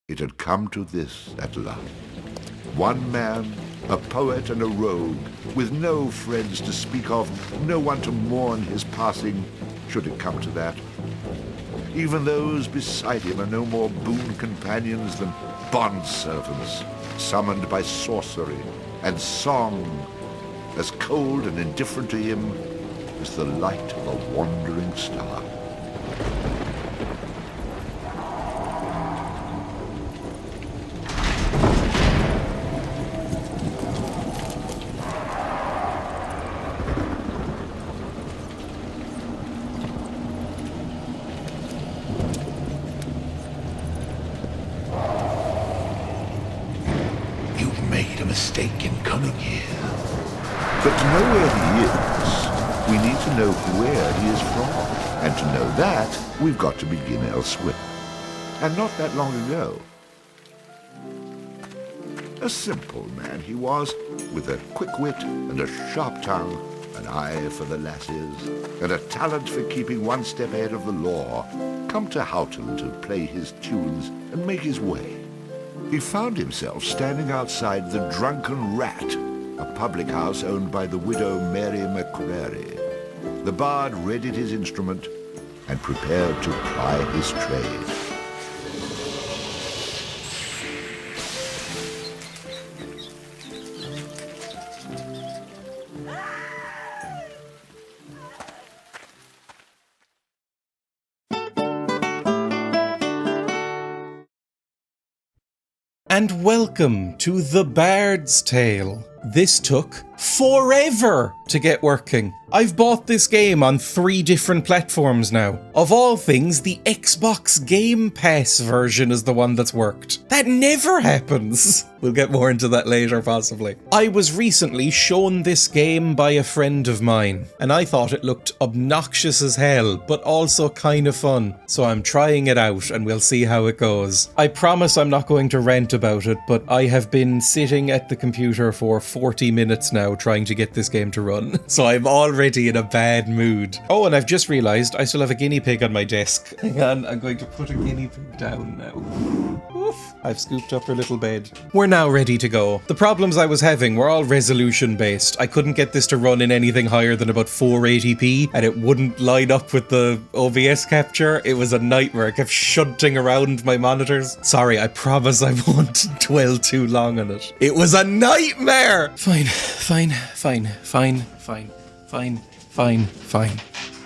It had come to this at last. One man, a poet and a rogue, with no friends to speak of, no one to mourn his passing, should it come to that. Even those beside him are no more boon companions than bond-servants, summoned by sorcery and song, as cold and indifferent to him as the light of a wandering star. Mistake in coming here. But to know where he is, we need to know where he is from. And to know that, we've got to begin elsewhere. And not that long ago. A simple man he was, with a quick wit and a sharp tongue, an eye for the lasses, and a talent for keeping one step ahead of the law, come to Houghton to play his tunes and make his way. He found himself standing outside the Drunken Rat, a public house owned by the widow Mary McCreary. The bard readied his instrument and prepared to ply his trade. And welcome to The Bard's Tale. This took forever to get working. I've bought this game on 3 different platforms now. Of all things, the Xbox Game Pass version is the one that's worked. That never happens. We'll get more into that later, possibly. I was recently shown this game by a friend of mine, and I thought it looked obnoxious as hell, but also kind of fun. So I'm trying it out, and we'll see how it goes. I promise I'm not going to rant about it, but I have been sitting at the computer for 40 minutes now trying to get this game to run. So I'm already in a bad mood. Oh, and I've just realised I still have a guinea pig on my desk. Hang on, I'm going to put a guinea pig down now. Oof, I've scooped up her little bed. We're now ready to go. The problems I was having were all resolution based. I couldn't get this to run in anything higher than about 480p, and it wouldn't line up with the OBS capture. It was a nightmare. I kept shunting around my monitors. Sorry, I promise I won't dwell too long on it. It was a nightmare! Fine.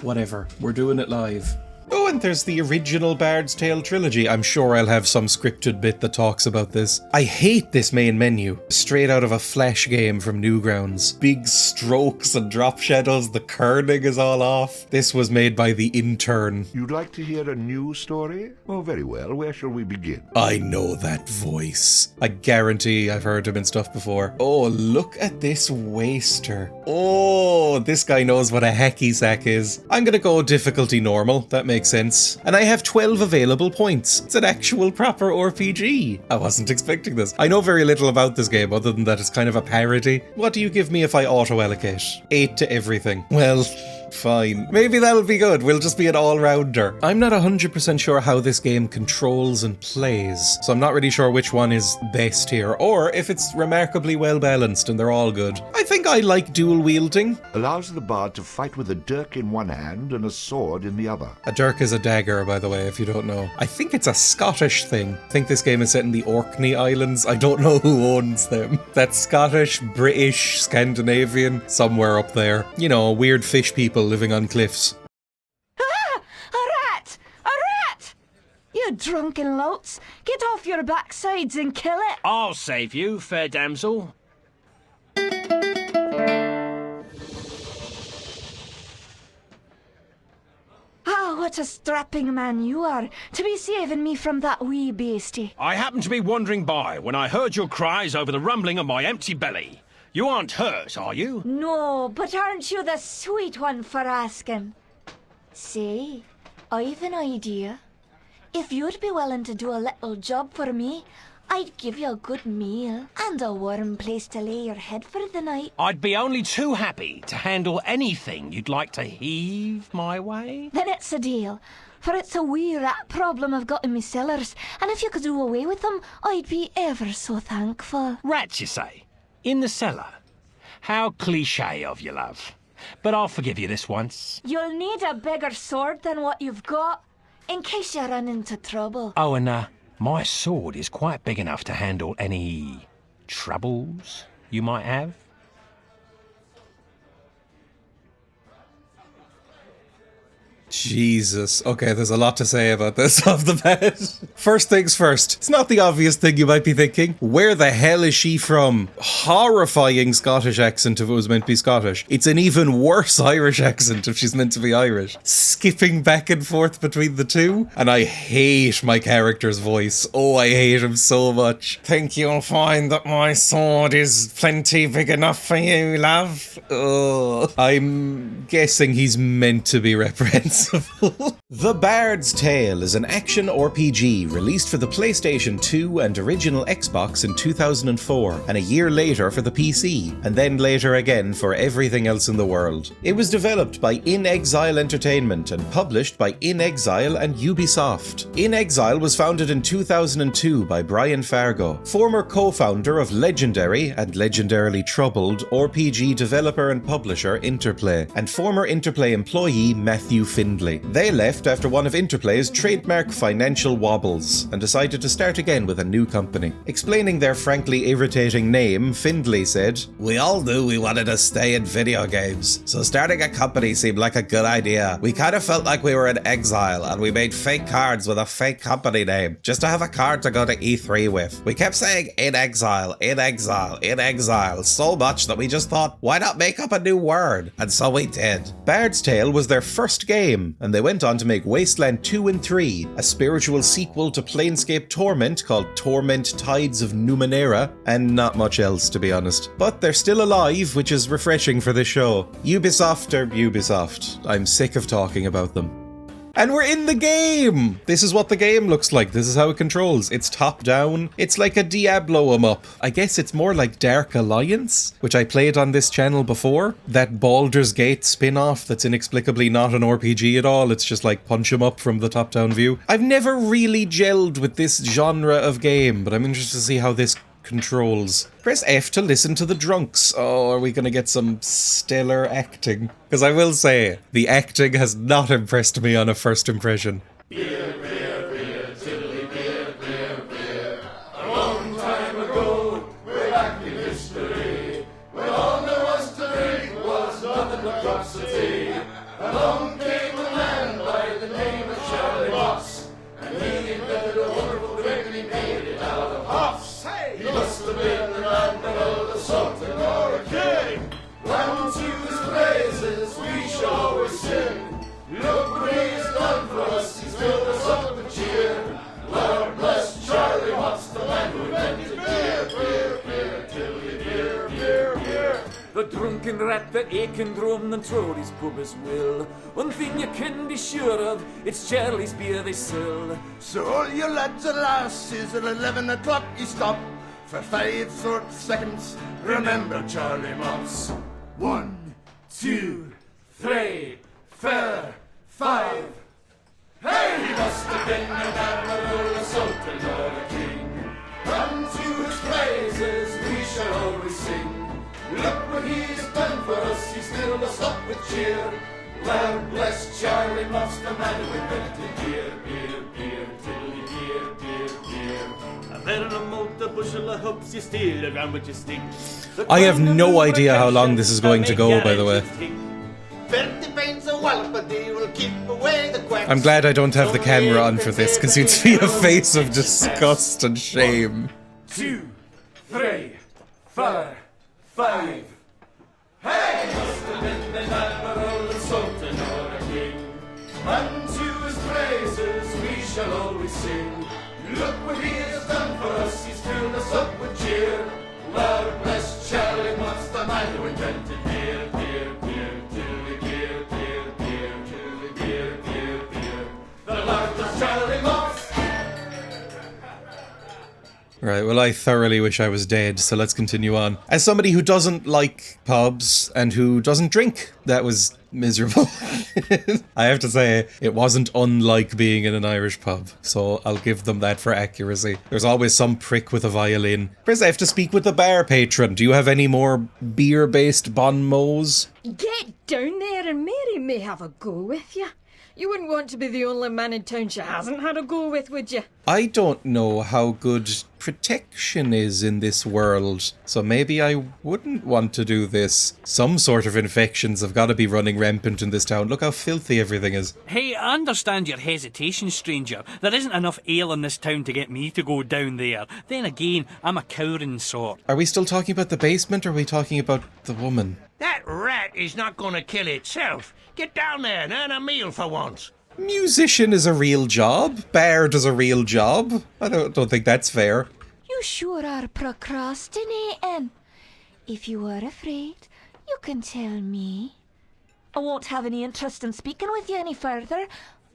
Whatever. We're doing it live. Oh, and there's the original Bard's Tale trilogy. I'm sure I'll have some scripted bit that talks about this. I hate this main menu. Straight out of a Flash game from Newgrounds. Big strokes and drop shadows. The kerning is all off. This was made by the intern. You'd like to hear a new story? Oh, very well. Where shall we begin? I know that voice. I guarantee I've heard him in stuff before. Oh, look at this waster. Oh, this guy knows what a hacky sack is. I'm gonna go difficulty normal. That makes sense. And I have 12 available points. It's an actual proper RPG. I wasn't expecting this. I know very little about this game other than that it's kind of a parody. What do you give me if I auto-allocate? 8 to everything. Well, fine. Maybe that'll be good. We'll just be an all-rounder. I'm not 100% sure how this game controls and plays, so I'm not really sure which one is best here, or if it's remarkably well balanced and they're all good. I think I like dual wielding. Allows the bard to fight with a dirk in one hand and a sword in the other. A dirk is a dagger, by the way, if you don't know. I think it's a Scottish thing. I think this game is set in the Orkney Islands. I don't know who owns them. That's Scottish, British, Scandinavian, somewhere up there. You know, weird fish people living on cliffs. Ah! A rat! A rat! You drunken louts! Get off your backsides and kill it! I'll save you, fair damsel. Ah, what a strapping man you are, to be saving me from that wee beastie. I happened to be wandering by when I heard your cries over the rumbling of my empty belly. You aren't hurt, are you? No, but aren't you the sweet one for asking? Say, I've an idea. If you'd be willing to do a little job for me, I'd give you a good meal and a warm place to lay your head for the night. I'd be only too happy to handle anything you'd like to heave my way. Then it's a deal. For it's a wee rat problem I've got in me cellars, and if you could do away with them, I'd be ever so thankful. Rats, you say? In the cellar? How cliché of you, love. But I'll forgive you this once. You'll need a bigger sword than what you've got, in case you run into trouble. Oh, and my sword is quite big enough to handle any troubles you might have. Jesus. Okay, there's a lot to say about this off the bat. First things first, it's not the obvious thing you might be thinking. Where the hell is she from? Horrifying Scottish accent if it was meant to be Scottish. It's an even worse Irish accent if she's meant to be Irish. Skipping back and forth between the two. And I hate my character's voice. Oh, I hate him so much. Think you'll find that my sword is plenty big enough for you, love? Oh, I'm guessing he's meant to be reprehensible. The Bard's Tale is an action RPG released for the PlayStation 2 and original Xbox in 2004, and a year later for the PC, and then later again for everything else in the world. It was developed by In Exile Entertainment and published by In Exile and Ubisoft. In Exile was founded in 2002 by Brian Fargo, former co-founder of legendary and legendarily troubled RPG developer and publisher Interplay, and former Interplay employee Matthew Findlay. They left after one of Interplay's trademark financial wobbles and decided to start again with a new company. Explaining their frankly irritating name, Findlay said, "We all knew we wanted to stay in video games, so starting a company seemed like a good idea. We kind of felt like we were in exile, and we made fake cards with a fake company name, just to have a card to go to E3 with. We kept saying in exile, in exile, in exile, so much that we just thought, why not make up a new word? And so we did." Bard's Tale was their first game, and they went on to make Wasteland 2 and 3, a spiritual sequel to Planescape Torment called Torment Tides of Numenera, and not much else to be honest. But they're still alive, which is refreshing for this show. Ubisoft are Ubisoft. I'm sick of talking about them. And we're in the game! This is what the game looks like. This is how it controls. It's top down. It's like a Diablo 'em up. I guess it's more like Dark Alliance, which I played on this channel before. That Baldur's Gate spin-off that's inexplicably not an RPG at all. It's just like punch 'em up from the top down view. I've never really gelled with this genre of game, but I'm interested to see how this controls. Press F to listen to the drunks. Oh, are we gonna get some stellar acting? Because I will say, the acting has not impressed me on a first impression. Beer, beer, beer, tiddly beer, beer, beer. A long time ago, way back in history, when all there was to drink was nothing but drops of tea, along came a man by the name of Charlie Moss, and he invented a wonderful drink and he made it out of hops. He must have been an admiral, a sultan, or a king. Round to his praises we shall always sing. Look what he's done for us, he's filled us up with cheer. Lord bless Charlie Watts, the man who invented beer, beer, beer, tilly beer, beer, beer. The drunken rat that aching drum and throw his pub as will. One thing you can be sure of, it's Charlie's beer they sell. So all you lads and lasses at 11 o'clock you stop for 5 short seconds. Remember Charlie Moss. 1, 2, 3, 4, 5. Hey! He must have been an admiral, a sultan, or a king. Unto his praises we shall always sing. Look what he's done for us, he's filled us up with cheer. Lord bless Charlie Moss, the man who invented beer, beer, beer, tiddly beer, beer, beer. A man in a malt, a bushel of hopes, you steal around with your stick. I have no idea how long this is going to go, by the way. 20 pints of Walpody will keep away the quacks. I'm glad I don't have the camera on for this, because you'd see a face of disgust and shame. 2, 3, 4, 5. Hey! Must have been an admiral, a sultan, or a king. Unto his praises we shall always sing. Look what he has done for us, he's filled us up with cheer. Lord bless Charlie Moss, the man who invented beer, beer, beer, tilly beer, beer, beer, tilly beer, beer, beer. The Lord bless Charlie Moss. Right, well, I thoroughly wish I was dead, so let's continue on. As somebody who doesn't like pubs and who doesn't drink, that was miserable. I have to say, it wasn't unlike being in an Irish pub, so I'll give them that for accuracy. There's always some prick with a violin. Chris, I have to speak with the bar patron. Do you have any more beer-based bon mots? Get down there and Mary may have a go with you. You wouldn't want to be the only man in town she hasn't had a go with, would you? I don't know how good protection is in this world, so maybe I wouldn't want to do this. Some sort of infections have got to be running rampant in this town. Look how filthy everything is. Hey, I understand your hesitation, stranger. There isn't enough ale in this town to get me to go down there. Then again, I'm a cowering sort. Are we still talking about the basement, or are we talking about the woman? That rat is not going to kill itself. Get down there and earn a meal for once. Musician is a real job. Bard is a real job. I don't think that's fair. You sure are procrastinating. If you are afraid, you can tell me. I won't have any interest in speaking with you any further,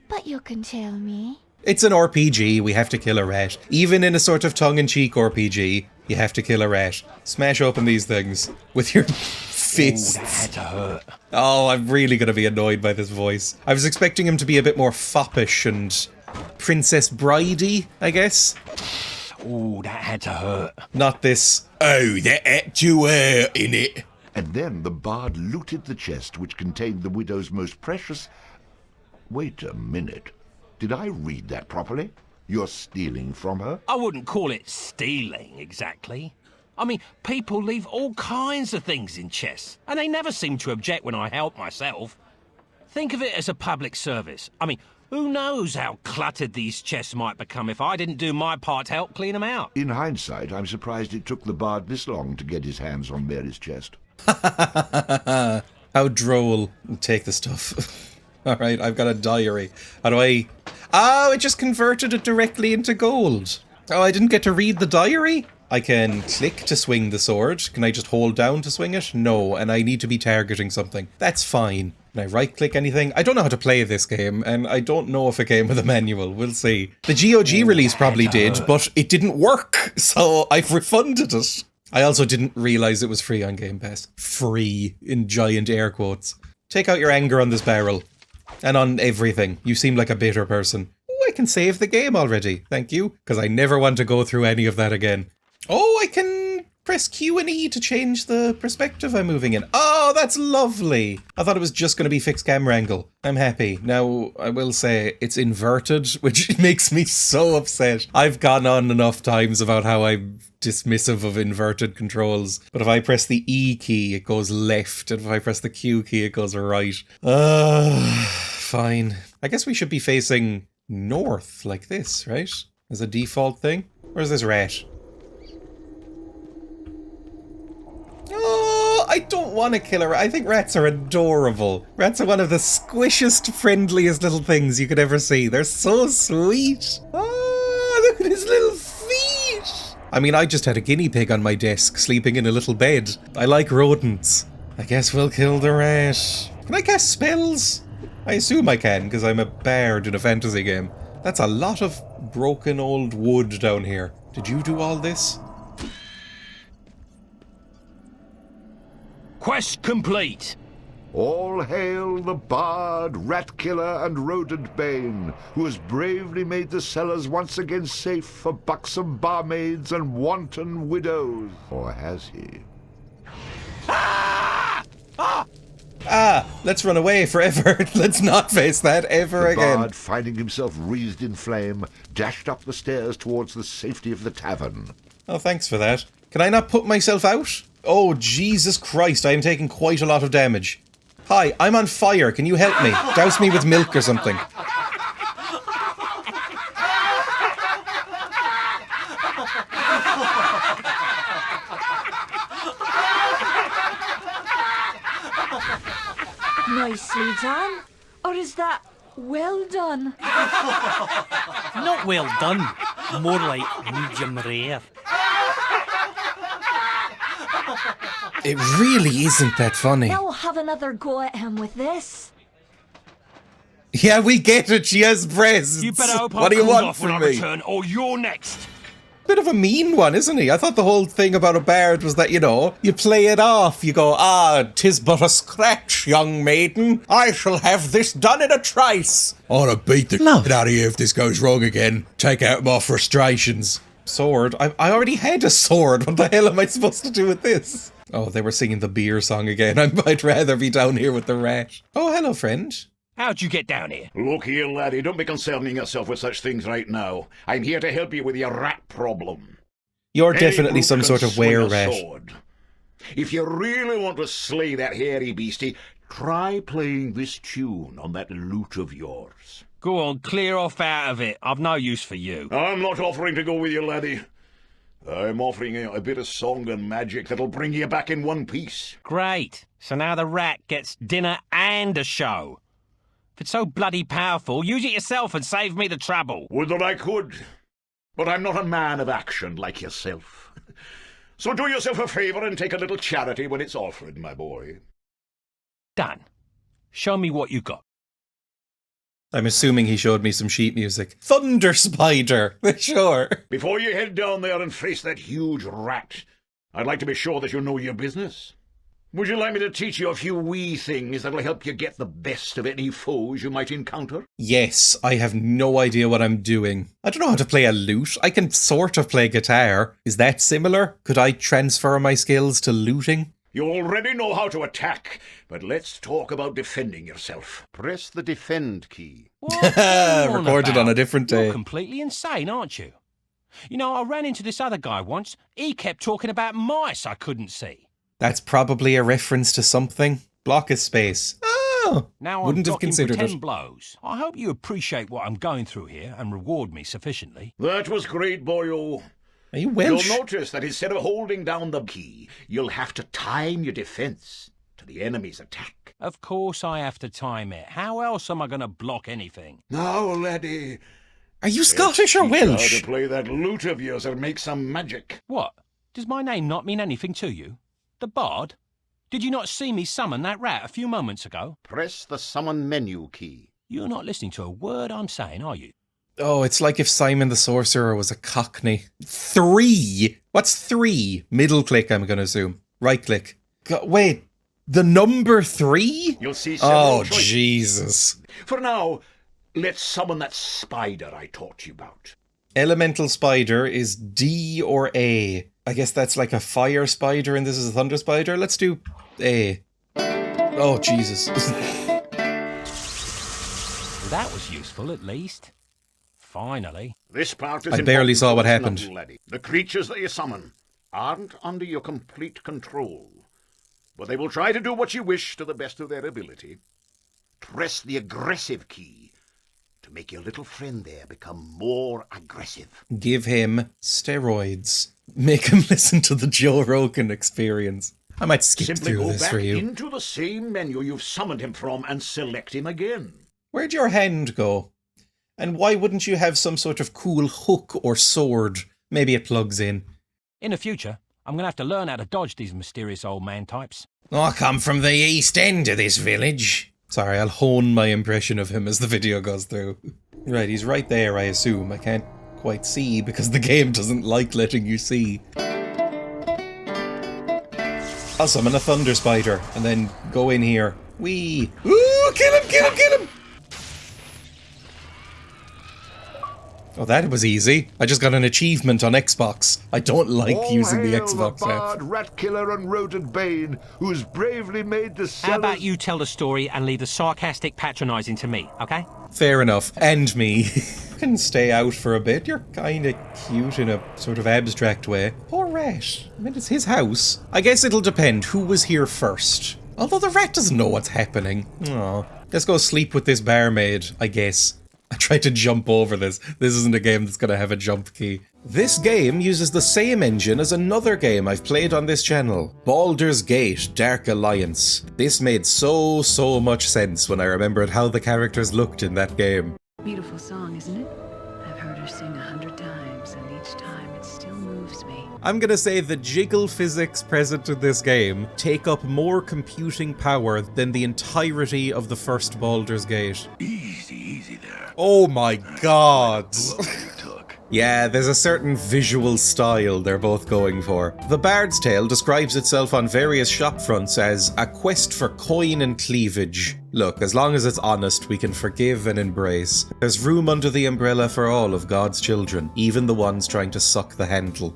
but you can tell me. It's an RPG, we have to kill a rat. Even in a sort of tongue-in-cheek RPG, you have to kill a rat. Smash open these things with your fists. Ooh, that had to hurt. Oh, I'm really going to be annoyed by this voice. I was expecting him to be a bit more foppish and Princess Bridey, I guess. Ooh, that had to hurt. Not this, oh, that had to hurt, innit? And then the bard looted the chest which contained the widow's most precious... Wait a minute. Did I read that properly? You're stealing from her? I wouldn't call it stealing, exactly. I mean, people leave all kinds of things in chests, and they never seem to object when I help myself. Think of it as a public service. I mean, who knows how cluttered these chests might become if I didn't do my part to help clean them out. In hindsight, I'm surprised it took the bard this long to get his hands on Mary's chest. How droll. Take the stuff. Alright, I've got a diary. How do I... Oh, it just converted it directly into gold. Oh, I didn't get to read the diary? I can click to swing the sword. Can I just hold down to swing it? No, and I need to be targeting something. That's fine. Can I right-click anything? I don't know how to play this game, and I don't know if it came with a manual. We'll see. The GOG release probably did, but it didn't work, so I've refunded it. I also didn't realise it was free on Game Pass. Free, in giant air quotes. Take out your anger on this barrel. And on everything. You seem like a bitter person. Oh, I can save the game already. Thank you. Because I never want to go through any of that again. Oh, I can press Q and E to change the perspective I'm moving in. Oh, that's lovely. I thought it was just going to be fixed camera angle. I'm happy. Now, I will say it's inverted, which makes me so upset. I've gone on enough times about how I'm dismissive of inverted controls. But if I press the E key, it goes left. And if I press the Q key, it goes right. Fine. I guess we should be facing north like this, right? As a default thing. Where's this rat? Oh, I don't want to kill a rat. I think rats are adorable. Rats are one of the squishiest, friendliest little things you could ever see. They're so sweet. Oh, look at his little feet. I mean, I just had a guinea pig on my desk, sleeping in a little bed. I like rodents. I guess we'll kill the rat. Can I cast spells? I assume I can, because I'm a bard in a fantasy game. That's a lot of broken old wood down here. Did you do all this? Quest complete. All hail the bard, rat killer, and rodent bane, who has bravely made the cellars once again safe for buxom barmaids and wanton widows. Or has he? Let's run away forever. Let's not face that ever again. The bard, finding himself wreathed in flame, dashed up the stairs towards the safety of the tavern. Oh, thanks for that. Can I not put myself out? Oh, Jesus Christ, I am taking quite a lot of damage. Hi, I'm on fire. Can you help me? Douse me with milk or something. Nicely done. Or is that well done? Not well done. More like medium rare. It really isn't that funny. Now we'll have another go at him with this. Yeah, we get it. She has breasts. You better hope What do I you cool want off when from I me? return, or you're next. Bit of a mean one, isn't he? I thought the whole thing about a bard was that, you know, you play it off. You go, 'tis but a scratch, young maiden. I shall have this done in a trice. I want to beat the shit out of you if this goes wrong again. Take out my frustrations. Sword? I already had a sword. What the hell am I supposed to do with this? Oh, they were singing the beer song again. I'd rather be down here with the rat. Oh, hello, friend. How'd you get down here? Look here, laddie, don't be concerning yourself with such things right now. I'm here to help you with your rat problem. You're Any definitely brute some can sort of swing a were-rat. sword. If you really want to slay that hairy beastie, try playing this tune on that lute of yours. Go on, clear off out of it. I've no use for you. I'm not offering to go with you, laddie. I'm offering you a bit of song and magic that'll bring you back in one piece. Great. So now the rat gets dinner and a show. If it's so bloody powerful, use it yourself and save me the trouble. Would that I could, but I'm not a man of action like yourself. So do yourself a favour and take a little charity when it's offered, my boy. Done. Show me what you got. I'm assuming he showed me some sheet music. Thunder Spider, sure. Before you head down there and face that huge rat, I'd like to be sure that you know your business. Would you like me to teach you a few wee things that'll help you get the best of any foes you might encounter? Yes, I have no idea what I'm doing. I don't know how to play a lute. I can sort of play guitar. Is that similar? Could I transfer my skills to looting? You already know how to attack, but let's talk about defending yourself. Press the defend key. Recorded on a different day. You're completely insane, aren't you? You know, I ran into this other guy once. He kept talking about mice I couldn't see. That's probably a reference to something. Block his space. Oh, Now wouldn't I'm have blocking considered for 10 it. blows. I hope you appreciate what I'm going through here and reward me sufficiently. That was great, boyo. Are you Welsh? You'll notice that instead of holding down the key, you'll have to time your defense to the enemy's attack. Of course I have to time it. How else am I going to block anything? Now, laddie, Are you Scottish or teach you how Welsh? to play that lute of yours and make some magic. What? Does my name not mean anything to you? The Bard? Did you not see me summon that rat a few moments ago? Press the summon menu key. You're not listening to a word I'm saying, are you? Oh, it's like if Simon the Sorcerer was a cockney. 3? What's 3? Middle click, I'm going to assume. Right click. Wait, the number 3? You'll see several Oh, choices. Jesus. For now, let's summon that spider I taught you about. Elemental spider is D or A. I guess that's like a fire spider and this is a thunder spider. Let's do A. Oh, Jesus. That was useful, at least. Finally. This part is I barely important saw to what listen happened. up, laddie. The creatures that you summon aren't under your complete control, but they will try to do what you wish to the best of their ability. Press the aggressive key to make your little friend there become more aggressive. Give him steroids. Make him listen to the Joe Rogan Experience. I might skip Simply through go this back for you. into the same menu you've summoned him from and select him again. Where'd your hand go? And why wouldn't you have some sort of cool hook or sword? Maybe it plugs in. In the future, I'm going to have to learn how to dodge these mysterious old man types. I come from the east end of this village. Sorry, I'll hone my impression of him as the video goes through. Right, he's right there, I assume. I can't quite see because the game doesn't like letting you see. I'll summon a thunder spider and then go in here. Whee! Ooh, kill him, kill him, kill him! Oh, that was easy. I just got an achievement on Xbox. I don't like All using the hail Xbox the app. bard, rat killer and rodent bane, who's bravely made the How sellers... about you tell the story and leave the sarcastic patronising to me, okay? Fair enough. And me. You can stay out for a bit. You're kinda cute in a sort of abstract way. Poor rat. I mean, it's his house. I guess it'll depend who was here first. Although the rat doesn't know what's happening. Aw. Let's go sleep with this barmaid, I guess. I tried to jump over this. This isn't a game that's gonna have a jump key. This game uses the same engine as another game I've played on this channel, Baldur's Gate Dark Alliance. This made so much sense when I remembered how the characters looked in that game. Beautiful song, isn't it? I've heard her sing 100 times, and each time it still moves me. I'm gonna say the jiggle physics present in this game take up more computing power than the entirety of the first Baldur's Gate. Easy there. Oh my god! You took. Yeah, there's a certain visual style they're both going for. The Bard's Tale describes itself on various shop fronts as a quest for coin and cleavage. Look, as long as it's honest, we can forgive and embrace. There's room under the umbrella for all of God's children, even the ones trying to suck the handle.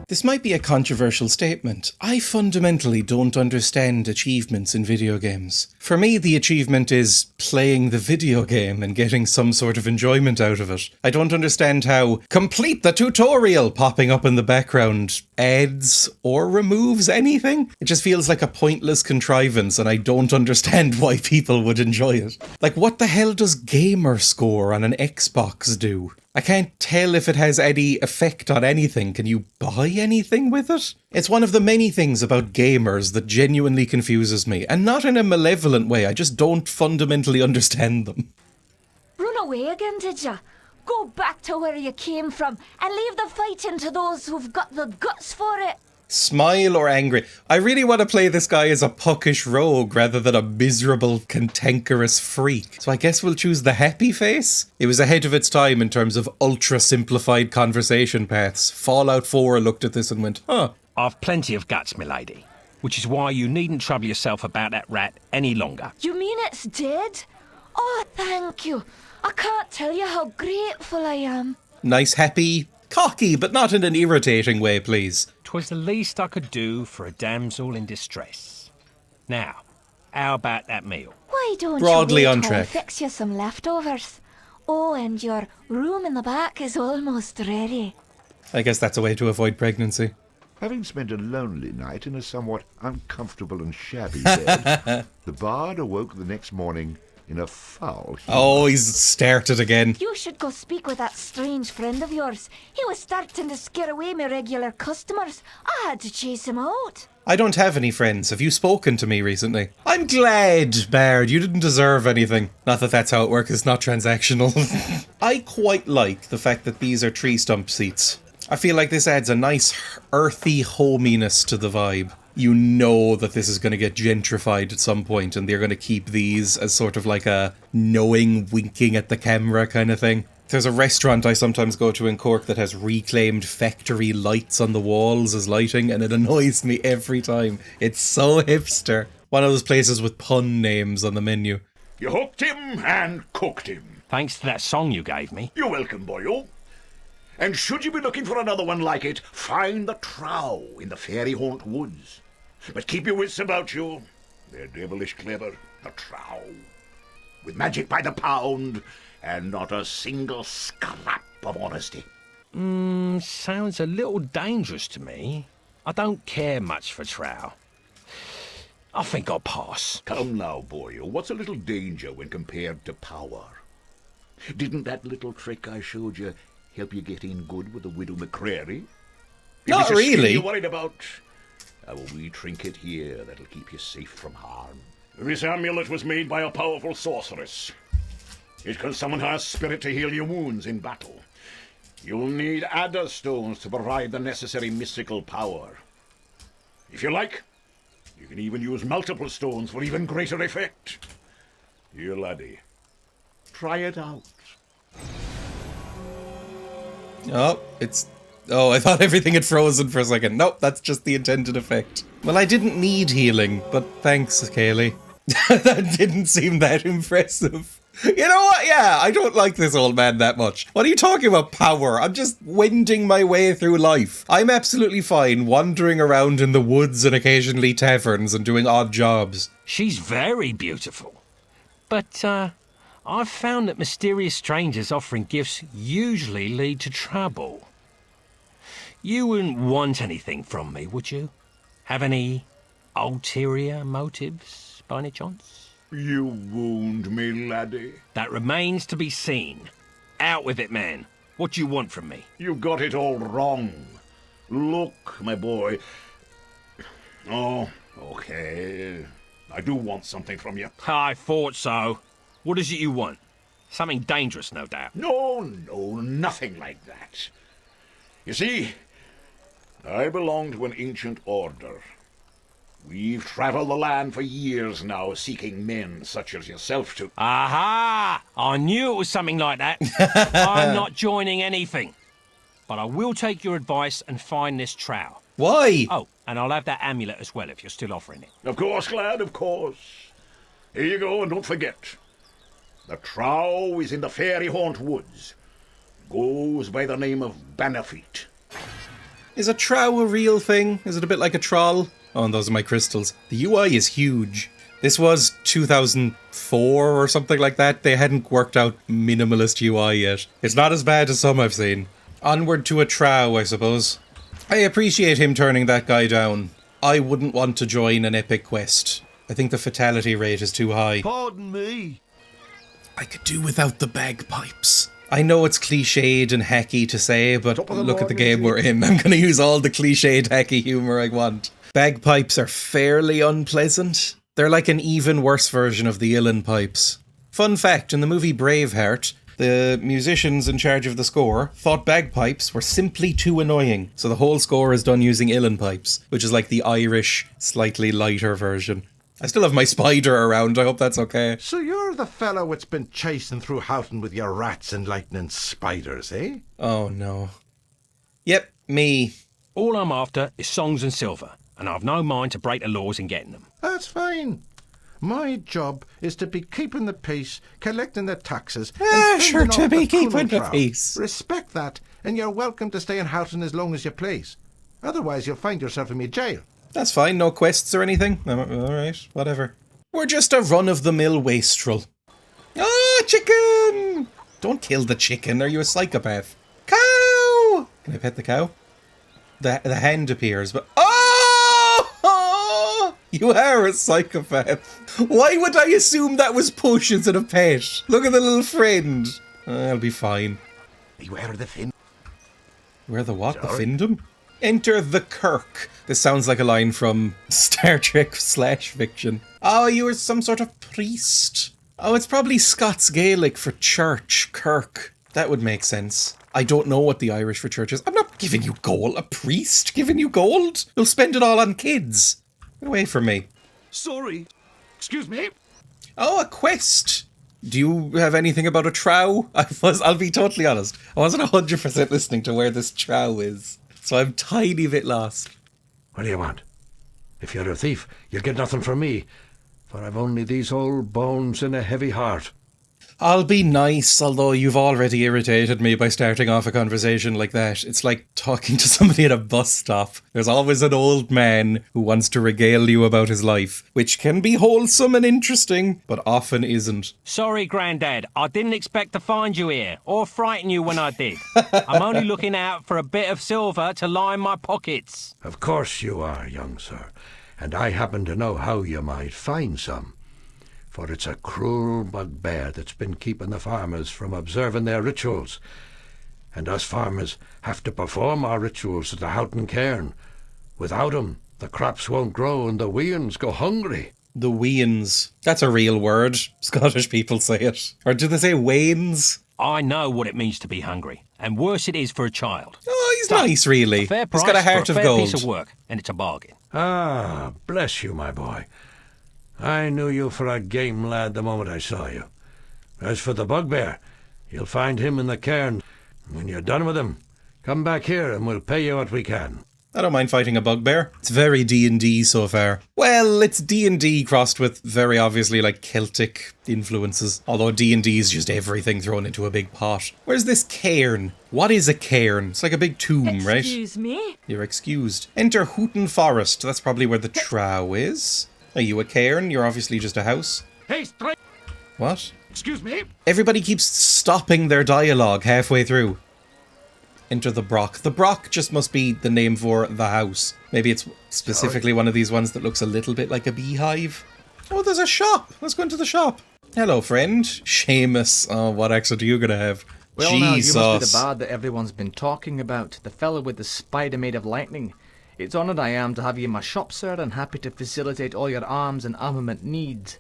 This might be a controversial statement. I fundamentally don't understand achievements in video games. For me, the achievement is playing the video game and getting some sort of enjoyment out of it. I don't understand how complete the tutorial popping up in the background adds or removes anything. It just feels like a pointless contrivance, and I don't understand why people would enjoy it. Like, what the hell does gamer score on an Xbox do? I can't tell if it has any effect on anything. Can you buy anything with it? It's one of the many things about gamers that genuinely confuses me, and not in a malevolent way. I just don't fundamentally understand them. Run away again, did ya? Go back to where you came from and leave the fighting to those who've got the guts for it. Smile or angry. I really want to play this guy as a puckish rogue rather than a miserable, cantankerous freak. So I guess we'll choose the happy face? It was ahead of its time in terms of ultra-simplified conversation paths. Fallout 4 looked at this and went, huh. I've plenty of guts, milady. Which is why you needn't trouble yourself about that rat any longer. You mean it's dead? Oh, thank you. I can't tell you how grateful I am. Nice, happy, cocky, but not in an irritating way, please. 'Twas the least I could do for a damsel in distress. Now, how about that meal? Why don't Broadly you wait on till I track. fix you some leftovers? Oh, and your room in the back is almost ready. I guess that's a way to avoid pregnancy. Having spent a lonely night in a somewhat uncomfortable and shabby bed, the bard awoke the next morning in a foul humour. Oh, he's started again. You should go speak with that strange friend of yours. He was starting to scare away my regular customers. I had to chase him out. I don't have any friends. Have you spoken to me recently? I'm glad, Bard. You didn't deserve anything. Not that that's how it works. It's not transactional. I quite like the fact that these are tree stump seats. I feel like this adds a nice earthy hominess to the vibe. You know that this is going to get gentrified at some point, and they're going to keep these as sort of like a knowing, winking at the camera kind of thing. There's a restaurant I sometimes go to in Cork that has reclaimed factory lights on the walls as lighting, and it annoys me every time. It's so hipster. One of those places with pun names on the menu. You hooked him and cooked him. Thanks to that song you gave me. You're welcome, boyo. And should you be looking for another one like it, find the trow in the fairy haunt woods. But keep your wits about you. They're devilish clever, the trow. With magic by the pound, and not a single scrap of honesty. Sounds a little dangerous to me. I don't care much for trow. I think I'll pass. Come now, boy, what's a little danger when compared to power? Didn't that little trick I showed you help you get in good with the widow McCrary? Not really. You're worried about a wee trinket here that'll keep you safe from harm. This amulet was made by a powerful sorceress. It can summon her spirit to heal your wounds in battle. You'll need adder stones to provide the necessary mystical power. If you like, you can even use multiple stones for even greater effect. Here, laddie, try it out. Oh, I thought everything had frozen for a second. Nope, that's just the intended effect. Well, I didn't need healing, but thanks, Kaylee. That didn't seem that impressive. You know what? Yeah, I don't like this old man that much. What are you talking about, power? I'm just wending my way through life. I'm absolutely fine wandering around in the woods and occasionally taverns and doing odd jobs. She's very beautiful. But, I've found that mysterious strangers offering gifts usually lead to trouble. You wouldn't want anything from me, would you? Have any ulterior motives, by any chance? You wound me, laddie. That remains to be seen. Out with it, man. What do you want from me? You've got it all wrong. Look, my boy. Oh, okay. I do want something from you. I thought so. What is it you want? Something dangerous, no doubt. No, nothing like that. You see, I belong to an ancient order. We've traveled the land for years now, seeking men such as yourself to... Aha! I knew it was something like that. I'm not joining anything. But I will take your advice and find this trowel. Why? Oh, and I'll have that amulet as well if you're still offering it. Of course, lad, of course. Here you go, and don't forget. The trow is in the fairy haunt woods. Goes by the name of Bannerfeet. Is a trow a real thing? Is it a bit like a troll? Oh, and those are my crystals. The UI is huge. This was 2004 or something like that. They hadn't worked out minimalist UI yet. It's not as bad as some I've seen. Onward to a trow, I suppose. I appreciate him turning that guy down. I wouldn't want to join an epic quest. I think the fatality rate is too high. Pardon me. I could do without the bagpipes. I know it's cliched and hacky to say, but look at the game we're in. I'm going to use all the cliched hacky humour I want. Bagpipes are fairly unpleasant. They're like an even worse version of the uilleann pipes. Fun fact, in the movie Braveheart, the musicians in charge of the score thought bagpipes were simply too annoying, so the whole score is done using uilleann pipes, which is like the Irish, slightly lighter version. I still have my spider around, I hope that's okay. So you're the fellow that's been chasing through Houghton with your rats and lightning spiders, eh? Oh no. Yep, me. All I'm after is songs and silver, and I've no mind to break the laws in getting them. That's fine. My job is to be keeping the peace, collecting the taxes. Sure to be keeping the peace. Respect that, and you're welcome to stay in Houghton as long as you please. Otherwise, you'll find yourself in me jail. That's fine, no quests or anything. Alright, whatever. We're just a run-of-the-mill wastrel. Ah, chicken! Don't kill the chicken, are you a psychopath? Cow! Can I pet the cow? The hand appears, but... Oh! You are a psychopath. Why would I assume that was push instead of pet? Look at the little friend. I'll be fine. Beware the fin. Where the what? Sorry? The Findom? Enter the Kirk. This sounds like a line from Star Trek / fiction. Oh, you are some sort of priest. Oh, it's probably Scots Gaelic for church, Kirk. That would make sense. I don't know what the Irish for church is. I'm not giving you gold. A priest giving you gold? You'll spend it all on kids. Get away from me. Sorry. Excuse me. Oh, a quest. Do you have anything about a trow? I'll be totally honest. I wasn't 100% listening to where this trow is. So I'm tiny bit lost. What do you want? If you're a thief, you'll get nothing from me, for I've only these old bones and a heavy heart. I'll be nice, although you've already irritated me by starting off a conversation like that. It's like talking to somebody at a bus stop. There's always an old man who wants to regale you about his life, which can be wholesome and interesting, but often isn't. Sorry, Grandad, I didn't expect to find you here, or frighten you when I did. I'm only looking out for a bit of silver to line my pockets. Of course you are, young sir, and I happen to know how you might find some. For it's a cruel bugbear that's been keeping the farmers from observing their rituals. And us farmers have to perform our rituals at the Houghton cairn. Without 'em, the crops won't grow and the weans go hungry. The weans. That's a real word. Scottish people say it. Or do they say wains? I know what it means to be hungry, and worse it is for a child. Oh, he's nice, really. A fair He's price got a heart for of a fair gold. piece of work, and it's a bargain. Ah, bless you, my boy. I knew you for a game lad the moment I saw you. As for the bugbear, you'll find him in the cairn. When you're done with him, come back here and we'll pay you what we can. I don't mind fighting a bugbear. It's very D&D so far. Well, it's D&D crossed with very obviously like Celtic influences. Although D&D is just everything thrown into a big pot. Where's this cairn? What is a cairn? It's like a big tomb, right? Excuse me? You're excused. Enter Houghton Forest. That's probably where the trow is. Are you a cairn? You're obviously just a house. Hey, What? excuse me. Everybody keeps stopping their dialogue halfway through. Enter the Brock. The Brock just must be the name for the house. Maybe it's specifically one of these ones that looks a little bit like a beehive. Oh, there's a shop. Let's go into the shop. Hello, friend. Seamus. Oh, what accent are you going to have? Well, now, you Jesus. must be the bard that everyone's been talking about. The fellow with the spider made of lightning. It's honoured I am to have you in my shop, sir, and happy to facilitate all your arms and armament needs.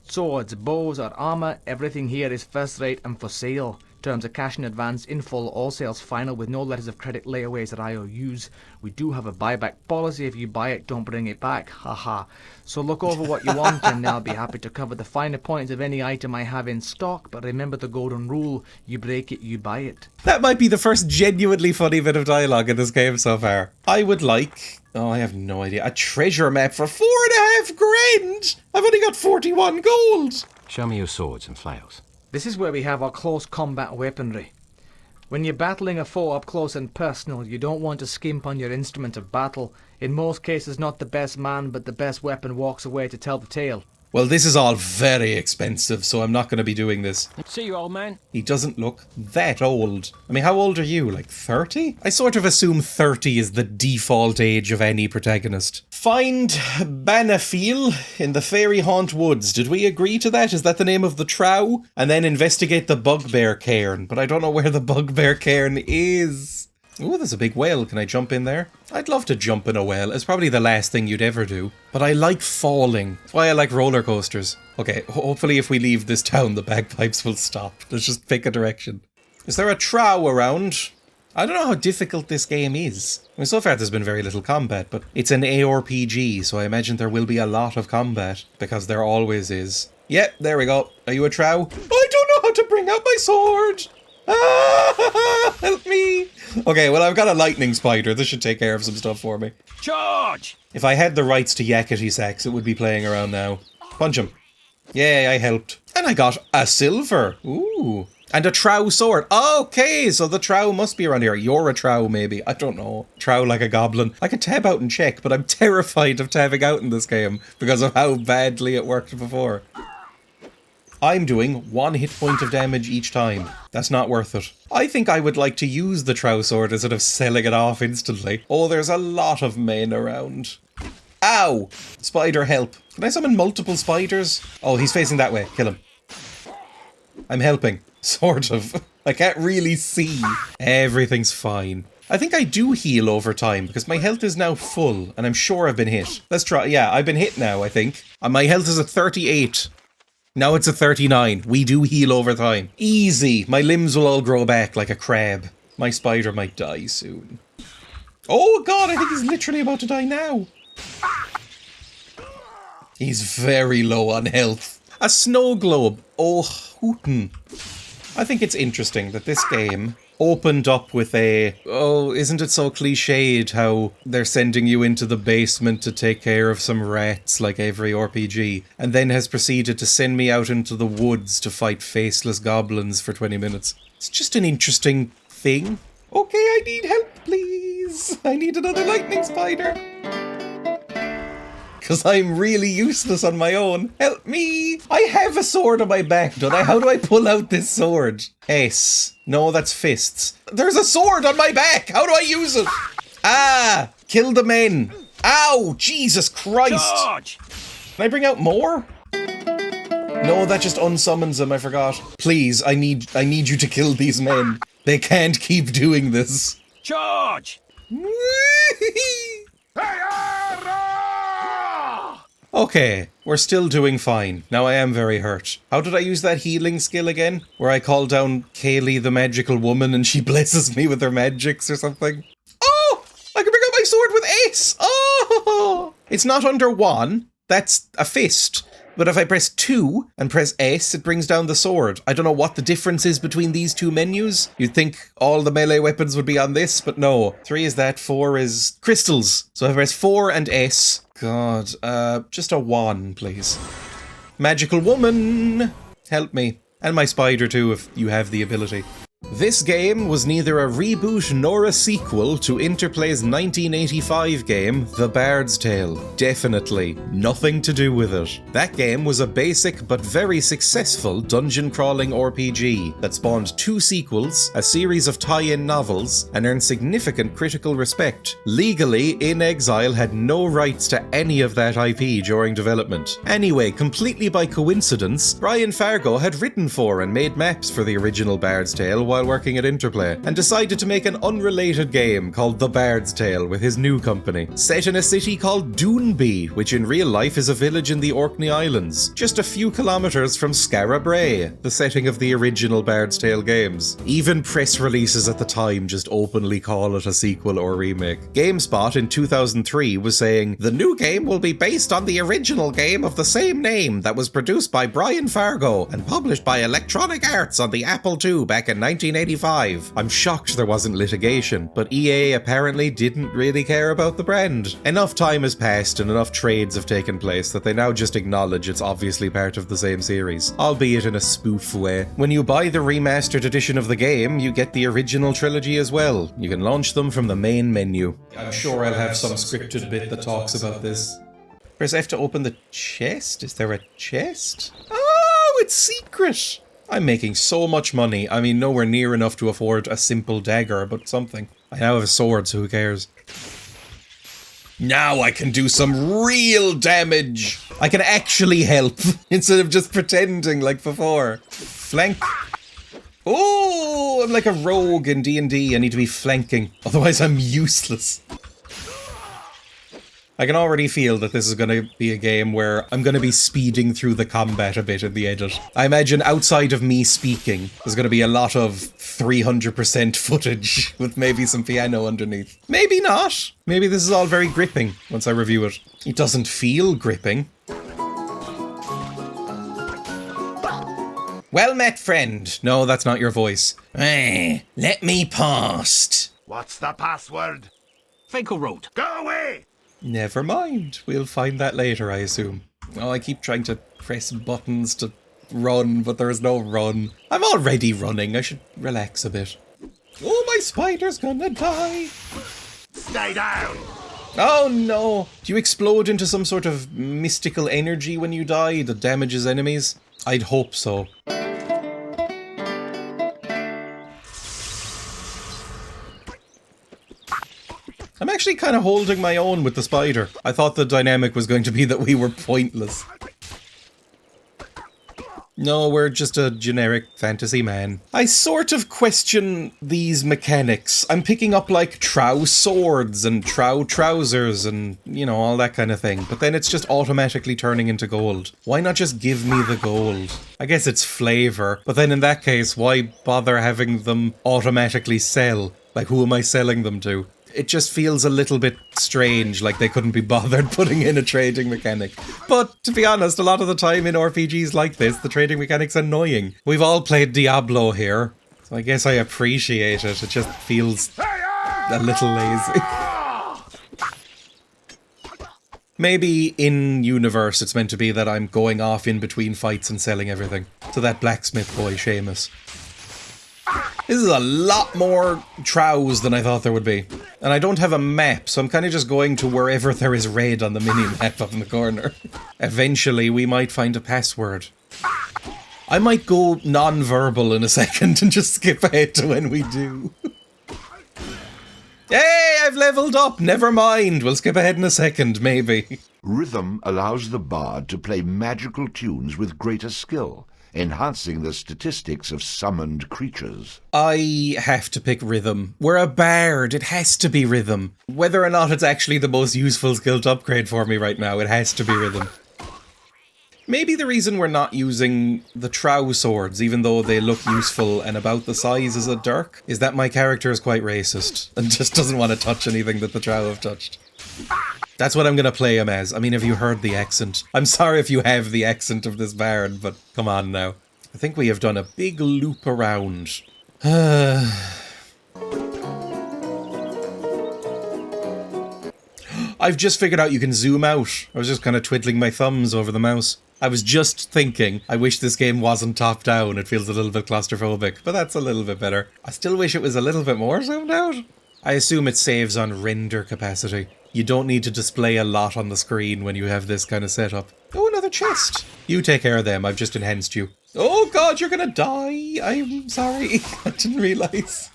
Swords, bows, or armour, everything here is first rate and for sale. Terms of cash in advance, in full, all sales final with no letters of credit, layaways or IOUs. We do have a buyback policy. If you buy it, don't bring it back. Haha. So look over what you want and I'll be happy to cover the finer points of any item I have in stock. But remember the golden rule, you break it, you buy it. That might be the first genuinely funny bit of dialogue in this game so far. I would like... Oh, I have no idea. A treasure map for 4.5 grand! I've only got 41 gold! Show me your swords and flails. This is where we have our close combat weaponry. When you're battling a foe up close and personal, you don't want to skimp on your instrument of battle. In most cases, not the best man, but the best weapon walks away to tell the tale. Well, this is all very expensive, so I'm not going to be doing this. See you, old man. He doesn't look that old. I mean, how old are you? Like 30? I sort of assume 30 is the default age of any protagonist. Find Banafil in the Fairy Haunt Woods. Did we agree to that? Is that the name of the trow? And then investigate the Bugbear Cairn. But I don't know where the Bugbear Cairn is. Ooh, there's a big well. Can I jump in there? I'd love to jump in a well. It's probably the last thing you'd ever do. But I like falling. That's why I like roller coasters. Okay, hopefully if we leave this town, the bagpipes will stop. Let's just pick a direction. Is there a trow around? I don't know how difficult this game is. I mean, so far there's been very little combat, but it's an ARPG, so I imagine there will be a lot of combat, because there always is. Yep, there we go. Are you a trow? I don't know how to bring out my sword! Ah, help me! Okay, well, I've got a lightning spider. This should take care of some stuff for me. Charge! If I had the rights to Yakety Sax, it would be playing around now. Punch him. Yay, I helped. And I got a silver. Ooh. And a trow sword. Okay, so the trow must be around here. You're a trow, maybe. I don't know. Trow like a goblin. I could tab out and check, but I'm terrified of tabbing out in this game because of how badly it worked before. I'm doing 1 hit point of damage each time. That's not worth it. I think I would like to use the trow sword instead of selling it off instantly. Oh, there's a lot of men around. Ow! Spider, help. Can I summon multiple spiders? Oh, he's facing that way. Kill him. I'm helping. Sort of. I can't really see. Everything's fine. I think I do heal over time because my health is now full and I'm sure I've been hit. Let's try. Yeah, I've been hit now, I think. And my health is at 38. Now it's a 39. We do heal over time. Easy. My limbs will all grow back like a crab. My spider might die soon. Oh god, I think he's literally about to die now. He's very low on health. A snow globe. Oh, hootin'. I think it's interesting that this game opened up with a, oh, isn't it so cliched how they're sending you into the basement to take care of some rats like every RPG, and then has proceeded to send me out into the woods to fight faceless goblins for 20 minutes. It's just an interesting thing. Okay, I need help, please. I need another lightning spider. Because I'm really useless on my own. Help me! I have a sword on my back, don't I? How do I pull out this sword? S. No, that's fists. There's a sword on my back! How do I use it? Ah! Kill the men! Ow! Jesus Christ! Charge! Can I bring out more? No, that just unsummons them, I forgot. Please, I need you to kill these men. They can't keep doing this. Charge! Okay, we're still doing fine. Now I am very hurt. How did I use that healing skill again? Where I call down Kaylee the magical woman and she blesses me with her magics or something? Oh! I can bring out my sword with Ace! Oh! It's not under 1. That's a fist. But if I press 2 and press S, it brings down the sword. I don't know what the difference is between these two menus. You'd think all the melee weapons would be on this, but no. 3 is that, 4 is crystals. So if I press 4 and S... God, just a 1, please. Magical woman! Help me. And my spider too, if you have the ability. This game was neither a reboot nor a sequel to Interplay's 1985 game, The Bard's Tale. Definitely nothing to do with it. That game was a basic but very successful dungeon crawling RPG that spawned 2 sequels, a series of tie-in novels, and earned significant critical respect. Legally, In Exile had no rights to any of that IP during development. Anyway, completely by coincidence, Brian Fargo had written for and made maps for the original Bard's Tale while while working at Interplay, and decided to make an unrelated game called The Bard's Tale with his new company, set in a city called Doonby, which in real life is a village in the Orkney Islands, just a few kilometers from Skara Brae, the setting of the original Bard's Tale games. Even press releases at the time just openly call it a sequel or remake. GameSpot in 2003 was saying, "The new game will be based on the original game of the same name that was produced by Brian Fargo and published by Electronic Arts on the Apple II back in 1985. I'm shocked there wasn't litigation, but EA apparently didn't really care about the brand. Enough time has passed and enough trades have taken place that they now just acknowledge it's obviously part of the same series, albeit in a spoof way. When you buy the remastered edition of the game, you get the original trilogy as well. You can launch them from the main menu." I'm sure I'll have some scripted bit that talks about this. Press F to open the chest? Is there a chest? Oh, it's secret! I'm making so much money. I mean, nowhere near enough to afford a simple dagger, but something. I now have a sword, so who cares? Now I can do some real damage! I can actually help, instead of just pretending like before. Flank. Oh, I'm like a rogue in D&D. I need to be flanking, otherwise I'm useless. I can already feel that this is going to be a game where I'm going to be speeding through the combat a bit in the edit. I imagine outside of me speaking, there's going to be a lot of 300% footage with maybe some piano underneath. Maybe not. Maybe this is all very gripping once I review it. It doesn't feel gripping. Well met, friend. No, that's not your voice. Let me past. What's the password? Finkelroot. Go away! Never mind. We'll find that later, I assume. Oh, I keep trying to press buttons to run, but there is no run. I'm already running. I should relax a bit. Oh, my spider's gonna die. Stay down! Oh no! Do you explode into some sort of mystical energy when you die that damages enemies? I'd hope so. I'm actually kind of holding my own with the spider. I thought the dynamic was going to be that we were pointless. No, we're just a generic fantasy man. I sort of question these mechanics. I'm picking up like trow swords and trow trousers and, you know, all that kind of thing. But then it's just automatically turning into gold. Why not just give me the gold? I guess it's flavor. But then in that case, why bother having them automatically sell? Like, who am I selling them to? It just feels a little bit strange, like they couldn't be bothered putting in a trading mechanic. But, to be honest, a lot of the time in RPGs like this, the trading mechanic's annoying. We've all played Diablo here, so I guess I appreciate it. It just feels a little lazy. Maybe in universe it's meant to be that I'm going off in between fights and selling everything. To that blacksmith boy, Seamus. This is a lot more trows than I thought there would be. And I don't have a map, so I'm kind of just going to wherever there is red on the mini-map up in the corner. Eventually, we might find a password. I might go non-verbal in a second and just skip ahead to when we do. Hey, I've leveled up! Never mind, we'll skip ahead in a second, maybe. Rhythm allows the bard to play magical tunes with greater skill, enhancing the statistics of summoned creatures. I have to pick rhythm. We're a bard, it has to be rhythm. Whether or not it's actually the most useful skill to upgrade for me right now, it has to be rhythm. Maybe the reason we're not using the trow swords, even though they look useful and about the size as a dirk, is that my character is quite racist and just doesn't want to touch anything that the trow have touched. That's what I'm going to play him as. I mean, have you heard the accent? I'm sorry if you have the accent of this bard, but come on now. I think we have done a big loop around. I've just figured out you can zoom out. I was just kind of twiddling my thumbs over the mouse. I was just thinking, I wish this game wasn't top down. It feels a little bit claustrophobic, but that's a little bit better. I still wish it was a little bit more zoomed out. I assume it saves on render capacity. You don't need to display a lot on the screen when you have this kind of setup. Oh, another chest. You take care of them. I've just enhanced you. Oh god, you're gonna die. I'm sorry. I didn't realise.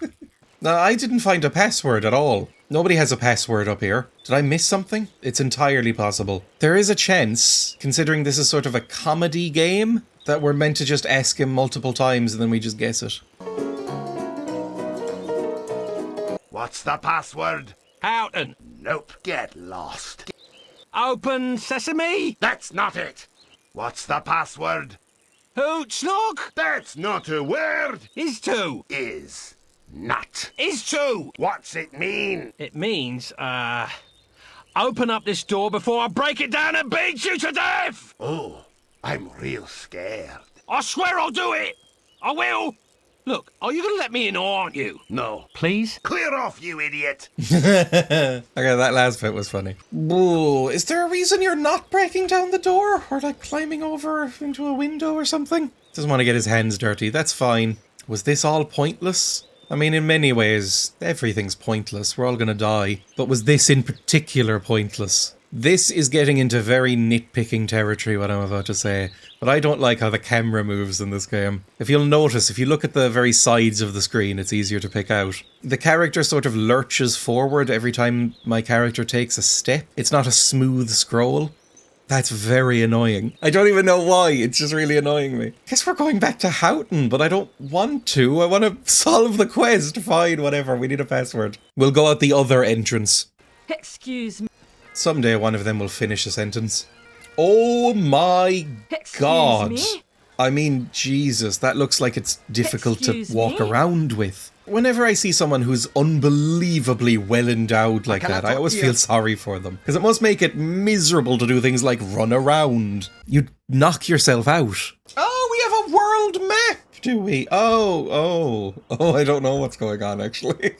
No, I didn't find a password at all. Nobody has a password up here. Did I miss something? It's entirely possible. There is a chance, considering this is sort of a comedy game, that we're meant to just ask him multiple times and then we just guess it. What's the password? Houghton. Nope, get lost. Open sesame. That's not it. What's the password? Hoot snog. That's not a word. Is to. Is not. Is to. What's it mean? It means, open up this door before I break it down and beat you to death! Oh, I'm real scared. I swear I'll do it! I will! Look, are you gonna let me in or aren't you? No. Please? Clear off, you idiot. Okay, that last bit was funny. Whoa, is there a reason you're not breaking down the door? Or like climbing over into a window or something? Doesn't want to get his hands dirty, that's fine. Was this all pointless? I mean, in many ways, everything's pointless. We're all gonna die. But was this in particular pointless? This is getting into very nitpicking territory, what I'm about to say. But I don't like how the camera moves in this game. If you'll notice, if you look at the very sides of the screen, it's easier to pick out. The character sort of lurches forward every time my character takes a step. It's not a smooth scroll. That's very annoying. I don't even know why, it's just really annoying me. Guess we're going back to Houghton, but I don't want to. I want to solve the quest. Fine, whatever, we need a password. We'll go out the other entrance. Excuse me. Someday one of them will finish a sentence. Oh my god. Me? I mean, Jesus, that looks like it's difficult to walk around with. Whenever I see someone who's unbelievably well endowed like that, I always feel sorry for them. Because it must make it miserable to do things like run around. You'd knock yourself out. Oh, we have a world map, do we? Oh, I don't know what's going on, actually.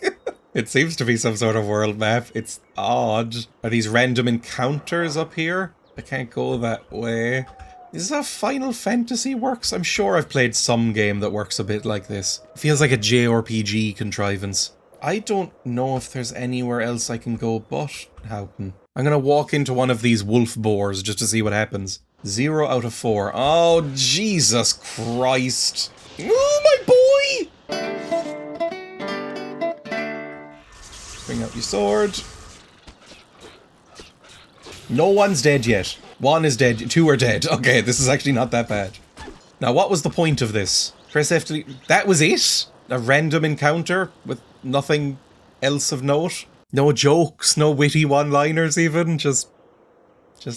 It seems to be some sort of world map. It's odd. Are these random encounters up here? I can't go that way. Is this how Final Fantasy works? I'm sure I've played some game that works a bit like this. It feels like a JRPG contrivance. I don't know if there's anywhere else I can go but Houghton. I'm gonna walk into one of these wolf boars just to see what happens. 0 out of 4. Oh, Jesus Christ. Oh, my boy! Bring out your sword. No one's dead yet. 1 is dead, 2 are dead. Okay, this is actually not that bad. Now, what was the point of this? Press F to... That was it? A random encounter with nothing else of note? No jokes, no witty one-liners even? Just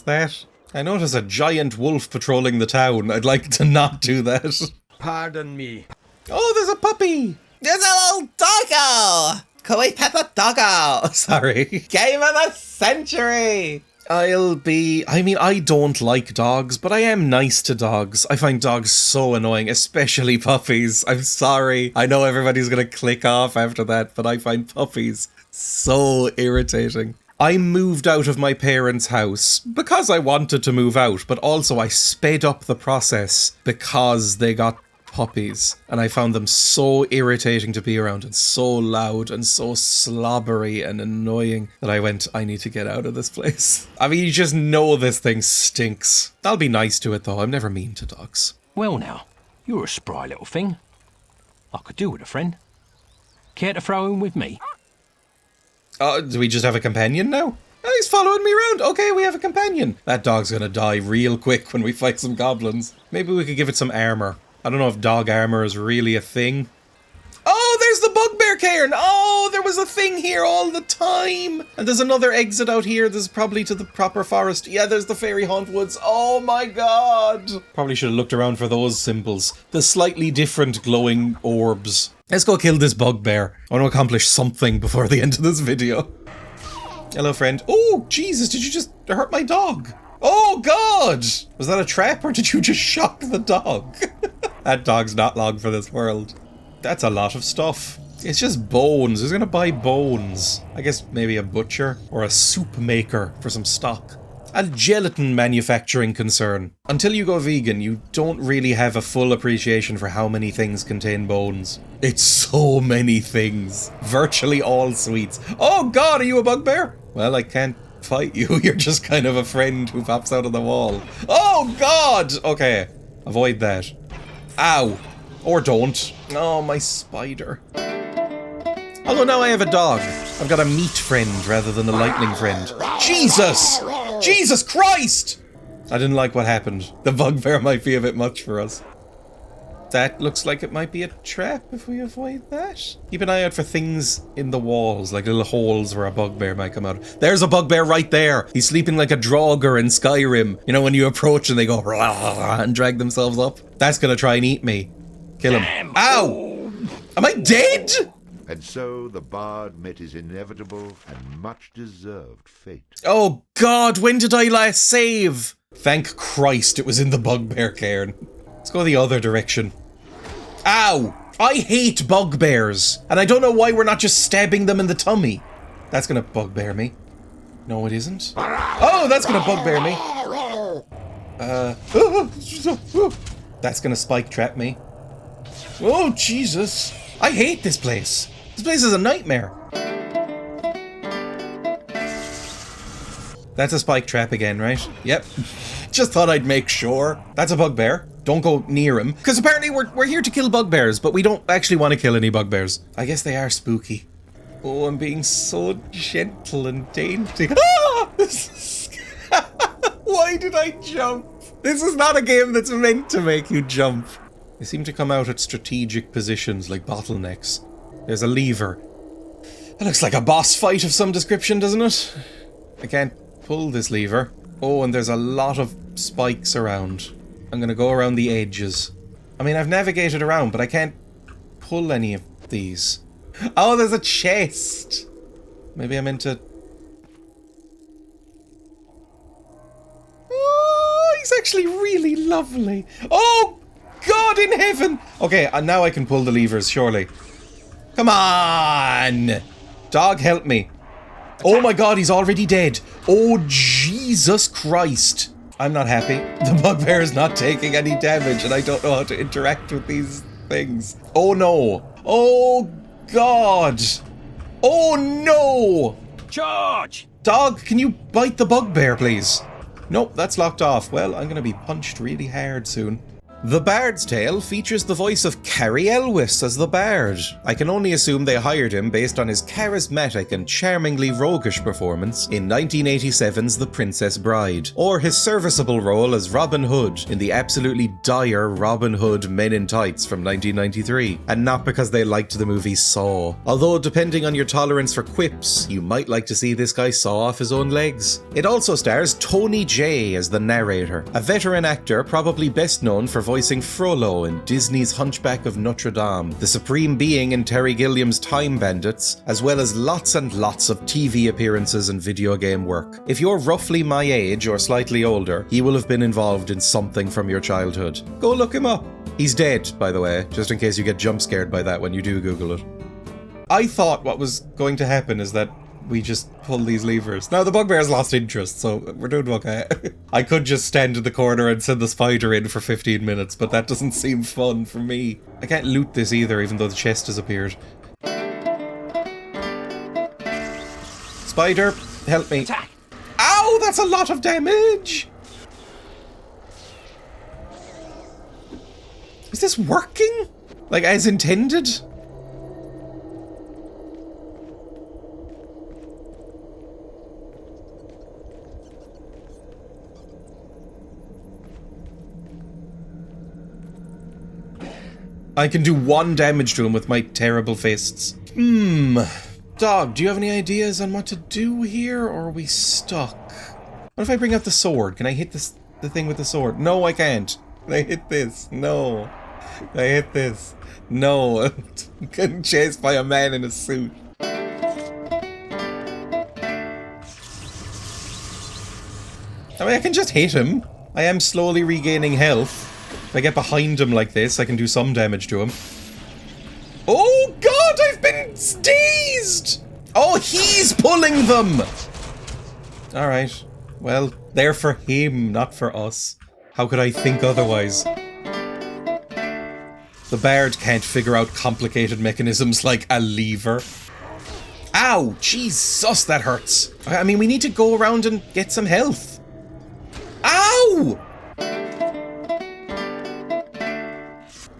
that? I notice a giant wolf patrolling the town. I'd like to not do that. Pardon me. Oh, there's a puppy! There's a little doggo! Can we pet the doggo? Sorry. Game of the century! I mean, I don't like dogs, but I am nice to dogs. I find dogs so annoying, especially puppies. I'm sorry. I know everybody's gonna click off after that, but I find puppies so irritating. I moved out of my parents' house because I wanted to move out, but also I sped up the process because they got puppies, and I found them so irritating to be around and so loud and so slobbery and annoying that I went, I need to get out of this place. I mean, you just know this thing stinks. I'll be nice to it though, I'm never mean to dogs. Well now, you're a spry little thing. I could do with a friend. Care to throw in with me? Do we just have a companion now? Oh, he's following me around. Okay, we have a companion. That dog's gonna die real quick when we fight some goblins. Maybe we could give it some armor. I don't know if dog armor is really a thing. Oh, there's the bugbear cairn! Oh, there was a thing here all the time! And there's another exit out here. This is probably to the proper forest. Yeah, there's the fairy haunt woods. Oh my god! Probably should have looked around for those symbols. The slightly different glowing orbs. Let's go kill this bugbear. I want to accomplish something before the end of this video. Hello, friend. Oh, Jesus, did you just hurt my dog? Oh god! Was that a trap or did you just shock the dog? That dog's not long for this world. That's a lot of stuff. It's just bones. Who's gonna buy bones? I guess maybe a butcher or a soup maker for some stock. A gelatin manufacturing concern. Until you go vegan, you don't really have a full appreciation for how many things contain bones. It's so many things. Virtually all sweets. Oh god, are you a bugbear? Well, I can't fight you. You're just kind of a friend who pops out of the wall. Oh god! Okay, avoid that. Ow. Or don't. Oh, my spider. Although now I have a dog. I've got a meat friend rather than a lightning friend. Jesus! Jesus Christ! I didn't like what happened. The bugbear might be a bit much for us. That looks like it might be a trap if we avoid that. Keep an eye out for things in the walls, like little holes where a bugbear might come out. There's a bugbear right there. He's sleeping like a Draugr in Skyrim. You know, when you approach and they go and drag themselves up? That's gonna try and eat me. Kill him. Damn. Ow! Am I dead? And so the bard met his inevitable and much-deserved fate. Oh God, when did I last save? Thank Christ it was in the bugbear cairn. Let's go the other direction. Ow! I hate bugbears, and I don't know why we're not just stabbing them in the tummy. That's gonna bugbear me. No, it isn't. Oh, that's gonna bugbear me. That's gonna spike trap me. Oh, Jesus. I hate this place. This place is a nightmare. That's a spike trap again, right? Yep. Just thought I'd make sure. That's a bugbear. Don't go near him. Because apparently we're here to kill bugbears, but we don't actually want to kill any bugbears. I guess they are spooky. Oh, I'm being so gentle and dainty. Ah! Why did I jump? This is not a game that's meant to make you jump. They seem to come out at strategic positions like bottlenecks. There's a lever. That looks like a boss fight of some description, doesn't it? I can't pull this lever. Oh, and there's a lot of spikes around. I'm gonna go around the edges. I mean, I've navigated around, but I can't pull any of these. Oh, there's a chest! Maybe I meant to... Oh, he's actually really lovely. Oh, God in heaven! Okay, now I can pull the levers, surely. Come on! Dog, help me. Oh my God, he's already dead. Oh, Jesus Christ. I'm not happy. The bugbear is not taking any damage and I don't know how to interact with these things. Oh no. Oh God. Oh no. Charge! Dog, can you bite the bugbear, please? Nope, that's locked off. Well, I'm gonna be punched really hard soon. The Bard's Tale features the voice of Cary Elwes as the Bard. I can only assume they hired him based on his charismatic and charmingly roguish performance in 1987's The Princess Bride, or his serviceable role as Robin Hood in the absolutely dire Robin Hood Men in Tights from 1993, and not because they liked the movie Saw. Although, depending on your tolerance for quips, you might like to see this guy saw off his own legs. It also stars Tony Jay as the narrator, a veteran actor probably best known for voicing Frollo in Disney's Hunchback of Notre Dame, the supreme being in Terry Gilliam's Time Bandits, as well as lots and lots of TV appearances and video game work. If you're roughly my age or slightly older, he will have been involved in something from your childhood. Go look him up. He's dead, by the way, just in case you get jump scared by that when you do Google it. I thought what was going to happen is that we just pull these levers. Now the bugbear's lost interest, so we're doing okay. I could just stand in the corner and send the spider in for 15 minutes, but that doesn't seem fun for me. I can't loot this either, even though the chest has appeared. Spider, help me. Attack. Ow, that's a lot of damage! Is this working? Like, as intended? I can do 1 damage to him with my terrible fists. Dog, do you have any ideas on what to do here, or are we stuck? What if I bring out the sword? Can I hit the thing with the sword? No, I can't. Can I hit this? No. Can I hit this? No. I'm getting chased by a man in a suit. I mean, I can just hit him. I am slowly regaining health. If I get behind him like this, I can do some damage to him. Oh God, I've been dazed! Oh, he's pulling them! Alright. Well, they're for him, not for us. How could I think otherwise? The Bard can't figure out complicated mechanisms like a lever. Ow! Jesus, that hurts. I mean, we need to go around and get some health. Ow!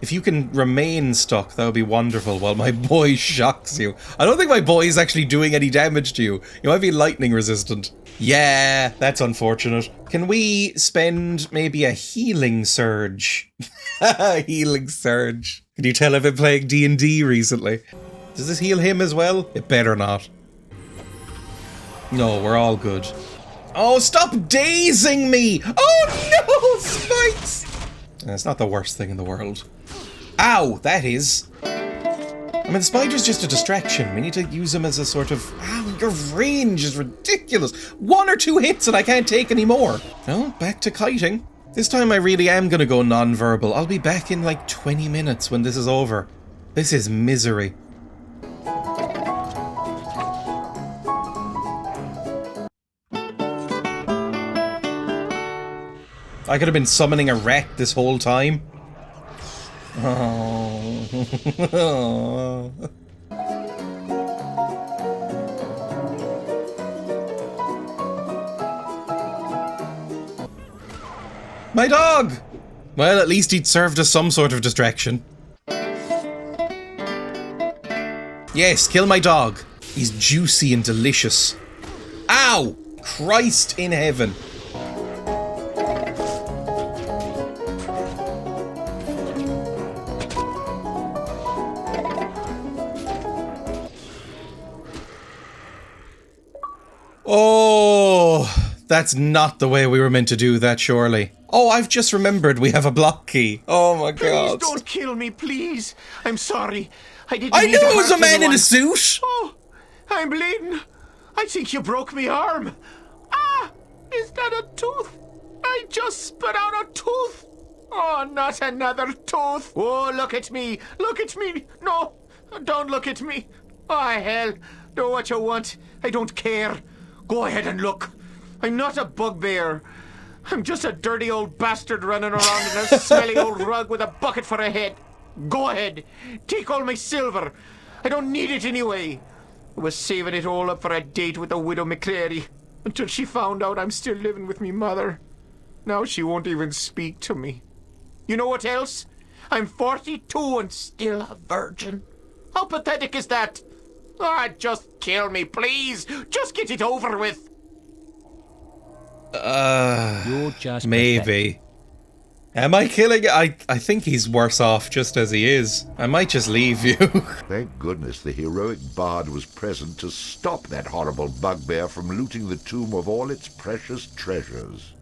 If you can remain stuck, that would be wonderful while my boy shocks you. I don't think my boy is actually doing any damage to you. You might be lightning resistant. Yeah, that's unfortunate. Can we spend maybe a healing surge? Healing surge. Can you tell I've been playing D&D recently? Does this heal him as well? It better not. No, we're all good. Oh, stop dazing me! Oh no, spikes! It's not the worst thing in the world. Ow, that is. I mean, the spider's just a distraction. We need to use him as a sort of... Ow, your range is ridiculous. 1 or 2 hits and I can't take any more. No, back to kiting. This time I really am gonna go non-verbal. I'll be back in like 20 minutes when this is over. This is misery. I could have been summoning a rat this whole time. Oh. My dog! Well, at least he'd served as some sort of distraction. Yes, kill my dog. He's juicy and delicious. Ow! Christ in heaven. Oh, that's not the way we were meant to do that, surely. Oh, I've just remembered we have a block key. Oh my god. Please don't kill me, please. I'm sorry. I didn't I mean knew to it was hurt a man anyone. in a suit. Oh, I'm bleeding. I think you broke me arm. Ah, is that a tooth? I just spit out a tooth. Oh, not another tooth. Oh, look at me. Look at me. No, don't look at me. Oh, hell. Do what you want. I don't care. Go ahead and look. I'm not a bugbear. I'm just a dirty old bastard running around in a smelly old rug with a bucket for a head. Go ahead. Take all my silver. I don't need it anyway. I was saving it all up for a date with the widow MacLeod until she found out I'm still living with me mother. Now she won't even speak to me. You know what else? I'm 42 and still a virgin. How pathetic is that? Ah, just kill me, please. Just get it over with. You're just maybe. Am I killing it? I think he's worse off just as he is. I might just leave you. Thank goodness the heroic bard was present to stop that horrible bugbear from looting the tomb of all its precious treasures.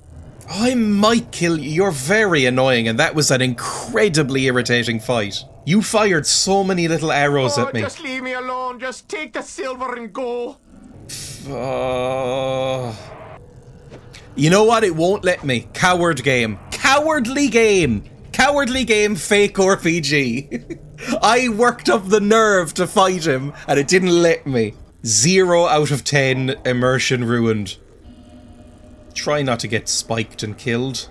I might kill you. You're very annoying, and that was an incredibly irritating fight. You fired so many little arrows at me. Just leave me alone. Just take the silver and go. You know what? It won't let me. Coward game. Cowardly game. Cowardly game, fake RPG. I worked up the nerve to fight him, and it didn't let me. 0 out of 10 immersion ruined. Try not to get spiked and killed.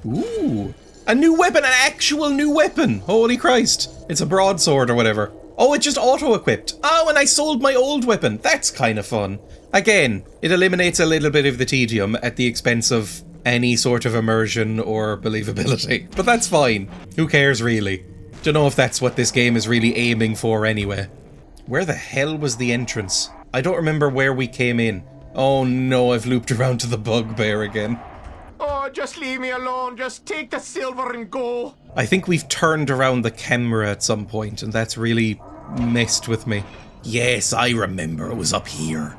Ooh. A new weapon, an actual new weapon. Holy Christ. It's a broadsword or whatever. Oh, it just auto-equipped. Oh, and I sold my old weapon. That's kind of fun. Again, it eliminates a little bit of the tedium at the expense of any sort of immersion or believability. But that's fine. Who cares, really? Don't know if that's what this game is really aiming for anyway. Where the hell was the entrance? I don't remember where we came in. Oh no, I've looped around to the bugbear again. Oh, just leave me alone. Just take the silver and go. I think we've turned around the camera at some point, and that's really messed with me. Yes, I remember. It was up here.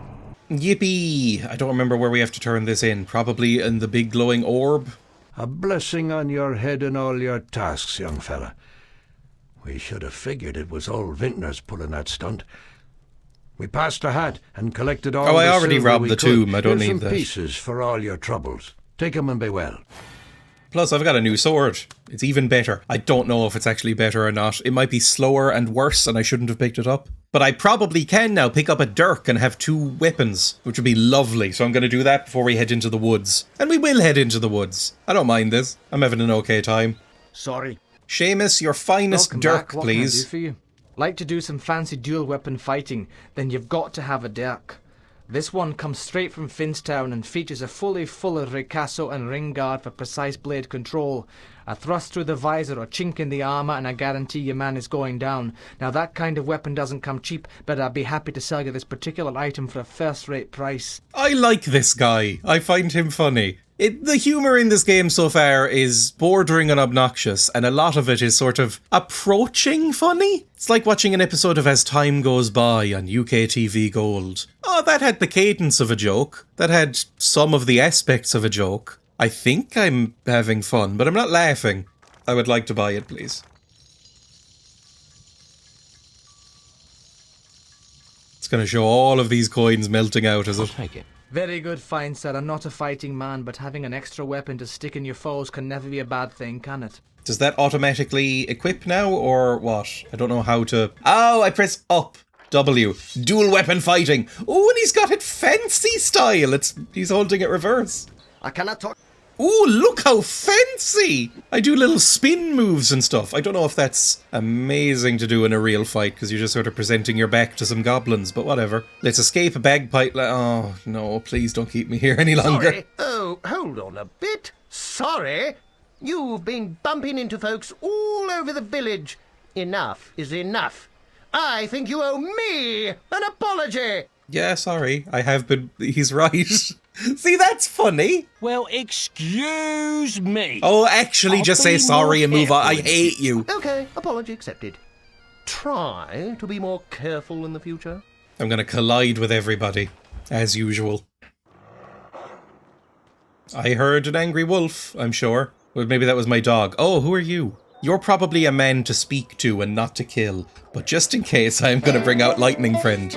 Yippee! I don't remember where we have to turn this in. Probably in the big glowing orb? A blessing on your head and all your tasks, young fella. We should have figured it was old Vintners pulling that stunt. We passed a hat and collected all the I already silver robbed we the could. tomb. I don't Here's need some that. pieces for all your troubles. Take 'em and be well. Plus, I've got a new sword. It's even better. I don't know if it's actually better or not. It might be slower and worse, and I shouldn't have picked it up. But I probably can now pick up a dirk and have 2 weapons, which would be lovely. So I'm going to do that before we head into the woods. And we will head into the woods. I don't mind this. I'm having an okay time. Sorry. Seamus, your finest Welcome dirk, back. What please. Can I do for you? Like to do some fancy dual weapon fighting, then you've got to have a dirk. This one comes straight from Finstown and features a fully full ricasso and ring guard for precise blade control. A thrust through the visor or chink in the armour and I guarantee your man is going down. Now that kind of weapon doesn't come cheap, but I'd be happy to sell you this particular item for a first-rate price. I like this guy. I find him funny. The humour in this game so far is bordering on obnoxious, and a lot of it is sort of approaching funny. It's like watching an episode of As Time Goes By on UK TV Gold. Oh, that had the cadence of a joke. That had some of the aspects of a joke. I think I'm having fun, but I'm not laughing. I would like to buy it, please. It's going to show all of these coins melting out, is it? Take it. Very good, fine sir. I'm not a fighting man, but having an extra weapon to stick in your foes can never be a bad thing, can it? Does that automatically equip now, or what? I don't know how to... Oh, I press up. W. Dual weapon fighting. Oh, and he's got it fancy style. He's holding it reverse. I cannot talk... Ooh, look how fancy! I do little spin moves and stuff. I don't know if that's amazing to do in a real fight, because you're just sort of presenting your back to some goblins, but whatever. Let's escape a bagpipe. Oh, no, please don't keep me here any longer. Sorry. Oh, hold on a bit. Sorry. You've been bumping into folks all over the village. Enough is enough. I think you owe me an apology. Yeah, sorry. I have been... He's right. See, that's funny. Well, excuse me. Oh, actually, just say sorry and move on. I hate you. Okay, apology accepted. Try to be more careful in the future. I'm going to collide with everybody, as usual. I heard an angry wolf, I'm sure. Well, maybe that was my dog. Oh, who are you? You're probably a man to speak to and not to kill. But just in case, I'm going to bring out Lightning Friend.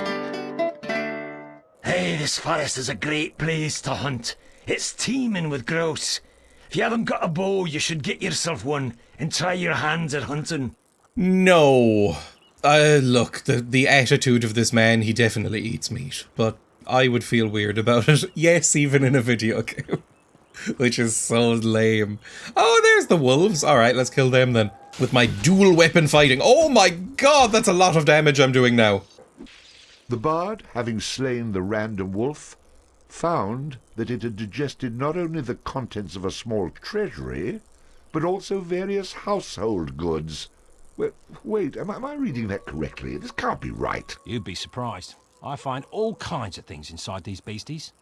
Hey, this forest is a great place to hunt. It's teeming with grouse. If you haven't got a bow, you should get yourself one and try your hands at hunting. No. Look, the attitude of this man, he definitely eats meat. But I would feel weird about it. Yes, even in a video game. Which is so lame. Oh, there's the wolves. Alright, let's kill them then. With my dual weapon fighting. Oh my god, that's a lot of damage I'm doing now. The bard, having slain the random wolf, found that it had digested not only the contents of a small treasury, but also various household goods. Wait, am I reading that correctly? This can't be right. You'd be surprised. I find all kinds of things inside these beasties.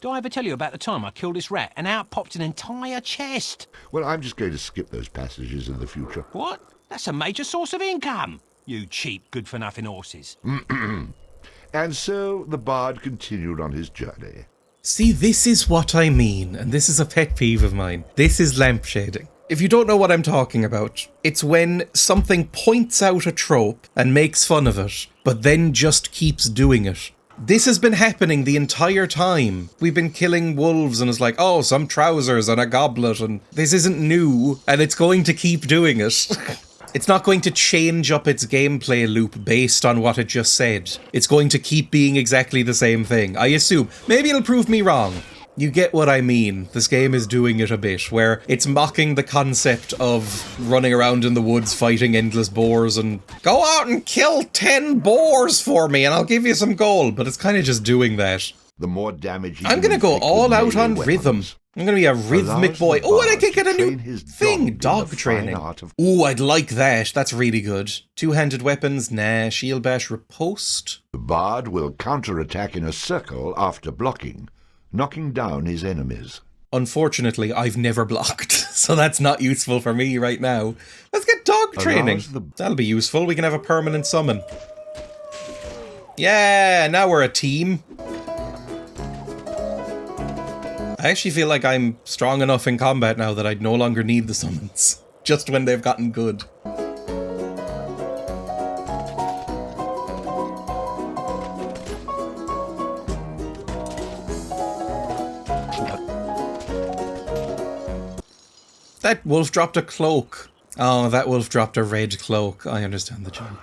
Did I ever tell you about the time I killed this rat and out popped an entire chest? Well, I'm just going to skip those passages in the future. What? That's a major source of income. You cheap, good-for-nothing horses. And so the bard continued on his journey. See, this is what I mean, and this is a pet peeve of mine. This is lampshading. If you don't know what I'm talking about, it's when something points out a trope and makes fun of it, but then just keeps doing it. This has been happening the entire time. We've been killing wolves and it's like, oh, some trousers and a goblet, and this isn't new, and it's going to keep doing it. It's not going to change up its gameplay loop based on what it just said. It's going to keep being exactly the same thing, I assume. Maybe it'll prove me wrong. You get what I mean. This game is doing it a bit, where it's mocking the concept of running around in the woods fighting endless boars and go out and kill 10 boars for me and I'll give you some gold, but it's kind of just doing that. The more damage I'm gonna go all out on rhythm. I'm gonna be a rhythmic boy. Oh, and I can get a new thing. Dog training. Oh, I'd like that. That's really good. Two-handed weapons. Nah. Shield bash riposte. The bard will counterattack in a circle after blocking, knocking down his enemies. Unfortunately, I've never blocked, so that's not useful for me right now. Let's get dog training. That'll be useful. We can have a permanent summon. Yeah, now we're a team. I actually feel like I'm strong enough in combat now that I'd no longer need the summons. Just when they've gotten good. That wolf dropped a cloak. Oh, that wolf dropped a red cloak. I understand the joke.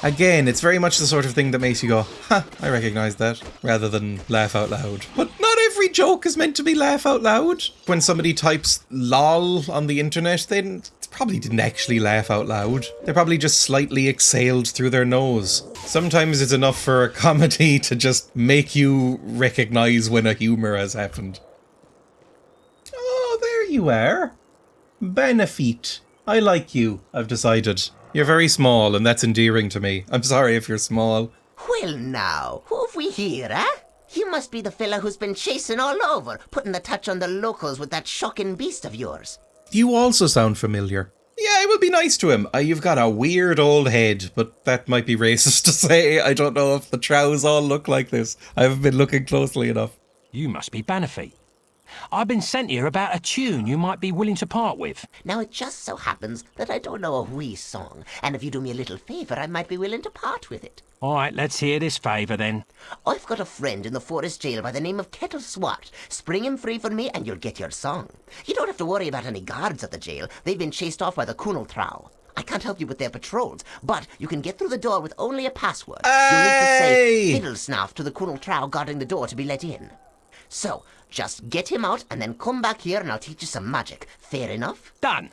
Again, it's very much the sort of thing that makes you go, ha, I recognise that, rather than laugh out loud. But not every joke is meant to be laugh out loud. When somebody types lol on the internet, then it's probably didn't actually laugh out loud. They probably just slightly exhaled through their nose. Sometimes it's enough for a comedy to just make you recognize when a humor has happened. Oh, there you are. Benefit. I like you, I've decided. You're very small, and that's endearing to me. I'm sorry if you're small. Well now, who have we here, eh? You must be the fella who's been chasing all over, putting the touch on the locals with that shocking beast of yours. You also sound familiar. Yeah, it would be nice to him. You've got a weird old head, but that might be racist to say. I don't know if the trows all look like this. I haven't been looking closely enough. You must be Bannerfeet. I've been sent here about a tune you might be willing to part with. Now it just so happens that I don't know a wee song, and if you do me a little favour, I might be willing to part with it. All right, let's hear this favour then. I've got a friend in the forest jail by the name of Kettle Swart. Spring him free for me and you'll get your song. You don't have to worry about any guards at the jail. They've been chased off by the Kunal Trow. I can't help you with their patrols, but you can get through the door with only a password. You'll need to say fiddle snuff to the Kunal Trow guarding the door to be let in. So, just get him out and then come back here and I'll teach you some magic. Fair enough? Done.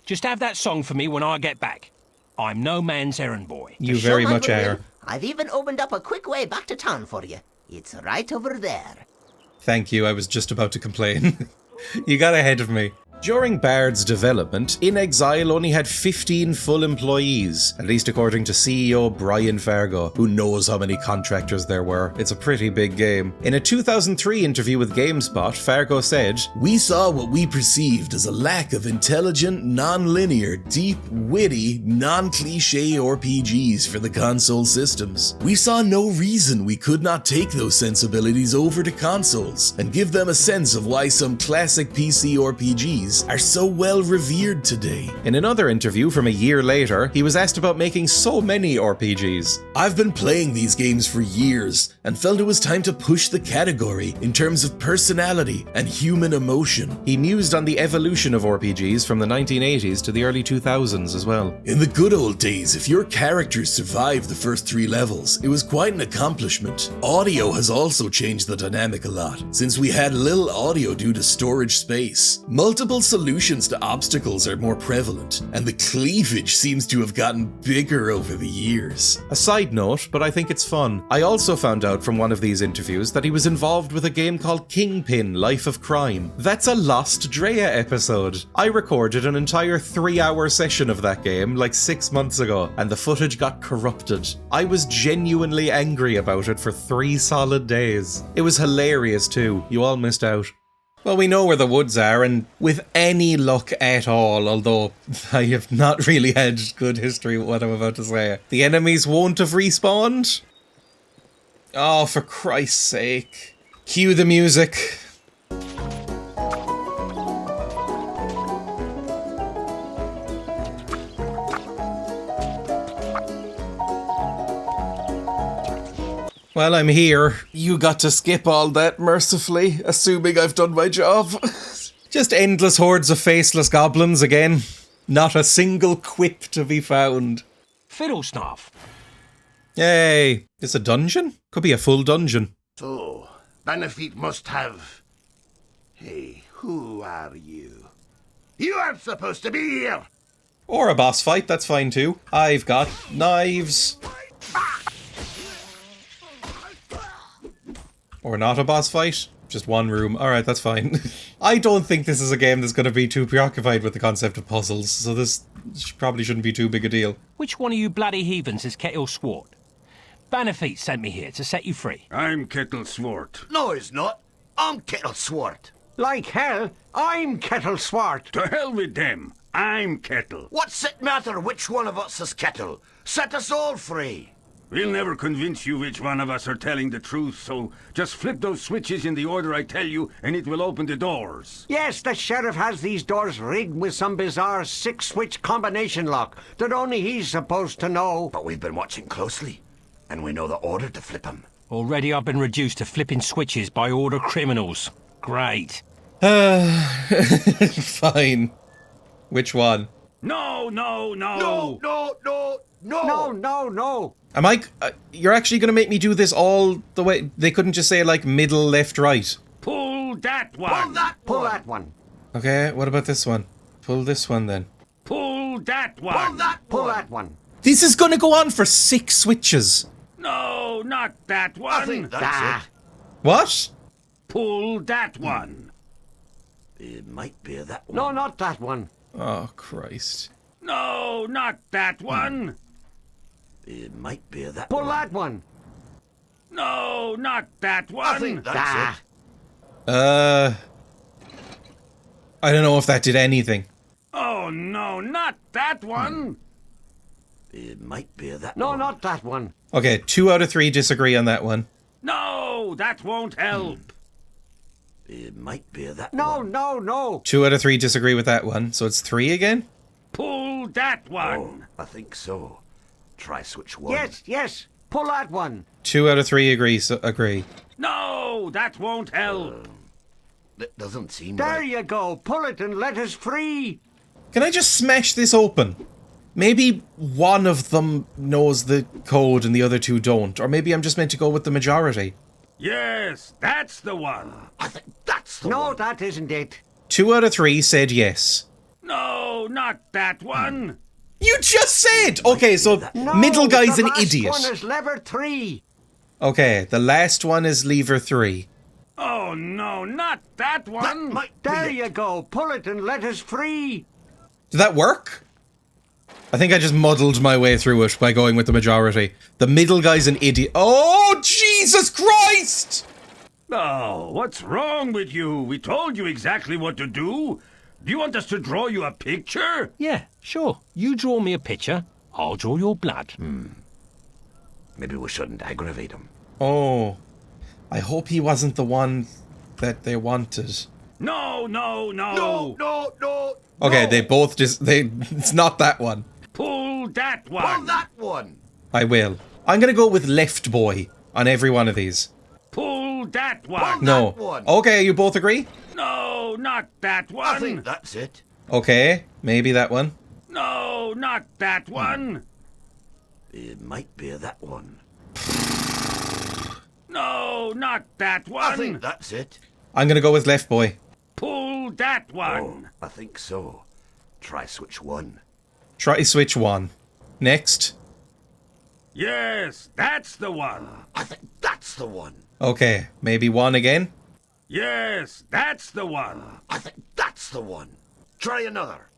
Just have that song for me when I get back. I'm no man's errand boy. You very much are. I've even opened up a quick way back to town for you. It's right over there. Thank you, I was just about to complain. You got ahead of me. During Bard's development, In Exile only had 15 full employees, at least according to CEO Brian Fargo, who knows how many contractors there were. It's a pretty big game. In a 2003 interview with GameSpot, Fargo said, "We saw what we perceived as a lack of intelligent, non-linear, deep, witty, non-cliché RPGs for the console systems. We saw no reason we could not take those sensibilities over to consoles and give them a sense of why some classic PC RPGs are so well revered today." In another interview from a year later, he was asked about making so many RPGs. "I've been playing these games for years and felt it was time to push the category in terms of personality and human emotion." He mused on the evolution of RPGs from the 1980s to the early 2000s as well. "In the good old days, if your characters survived the first 3 levels, it was quite an accomplishment. Audio has also changed the dynamic a lot, since we had little audio due to storage space. Multiple solutions to obstacles are more prevalent, and the cleavage seems to have gotten bigger over the years." A side note, but I think it's fun. I also found out from one of these interviews that he was involved with a game called Kingpin: Life of Crime. That's a lost Dreya episode. I recorded an entire 3-hour session of that game like 6 months ago, and the footage got corrupted. I was genuinely angry about it for 3 solid days. It was hilarious too. You all missed out. Well, we know where the woods are, and with any luck at all, although I have not really had good history with what I'm about to say, the enemies won't have respawned? Oh, for Christ's sake. Cue the music. Well, I'm here. You got to skip all that, mercifully, assuming I've done my job. Just endless hordes of faceless goblins again. Not a single quip to be found. Fiddle snuff. Hey, it's a dungeon? Could be a full dungeon. So, Bannerfeet must have... Hey, who are you? You aren't supposed to be here! Or a boss fight, that's fine too. I've got knives. Or not a boss fight. Just one room. Alright, that's fine. I don't think this is a game that's going to be too preoccupied with the concept of puzzles, so this probably shouldn't be too big a deal. Which one of you bloody heathens is Kettle Swart? Bannerfeet sent me here to set you free. I'm Kettle Swart. No, he's not. I'm Kettle Swart. Like hell, I'm Kettle Swart. To hell with them. I'm Kettle. What's it matter which one of us is Kettle? Set us all free. We'll never convince you which one of us are telling the truth, so just flip those switches in the order I tell you, and it will open the doors. Yes, the sheriff has these doors rigged with some bizarre 6-switch combination lock that only he's supposed to know. But we've been watching closely, and we know the order to flip them. Already I've been reduced to flipping switches by order criminals. Great. Fine. Which one? No! No, no, no, no! No, no, no! Am I... you're actually going to make me do this all the way... They couldn't just say, like, middle, left, right. Pull that one! Pull that one! Pull that one! Okay, what about this one? Pull this one, then. Pull that one! Pull that one! This is gonna go on for 6 switches. No, not that one! I think that's it. What? Pull that one! It might be that one. No, not that one. Oh, Christ. No, not that one! It might be that Pull one. that one! No, not that one! I think that's it. I don't know if that did anything. Oh no, not that one! It might be that No, one. not that one. Okay, 2 out of 3 disagree on that one. No, that won't help! It might be that No, one. no. 2 out of 3 disagree with that one, so it's 3 again? Pull that one! I think so. Try switch one. Yes. Pull that one. 2 out of 3 agree. No, that won't help! That doesn't seem There right. you go. Pull it and let us free. Can I just smash this open? Maybe one of them knows the code and the other 2 don't. Or maybe I'm just meant to go with the majority. Yes, that's the one! I think that's the No, one. that isn't it. 2 out of 3 said yes. No, not that one! You just said! Okay, so No, middle guy's the an last idiot. one is lever 3. Okay, the last one is lever 3. Oh no, not that one! That might be There it. you go. Pull it and let us free. Did that work? I think I just muddled my way through it by going with the majority. The middle guy's an idiot. Oh, Jesus Christ! Oh, what's wrong with you? We told you exactly what to do. Do you want us to draw you a picture? Yeah, sure. You draw me a picture, I'll draw your blood. Maybe we shouldn't aggravate him. Oh. I hope he wasn't the one that they wanted. No. No. Okay, they both just... It's not that one. Pull that one! Pull that one. I will. I'm gonna go with left boy on every one of these. Pull that one! No. one. Okay, you both agree? No, not that one! I think that's it. Okay, maybe that one. No, not that one! It might be that one. No, not that one! I think that's it. I'm gonna go with left boy. Pull that one! I think so. Try switch one. Try switch 1. Next. Yes, that's the one! I think that's the one. Okay, maybe 1 again. Yes, that's the one! I think that's the one. Try another.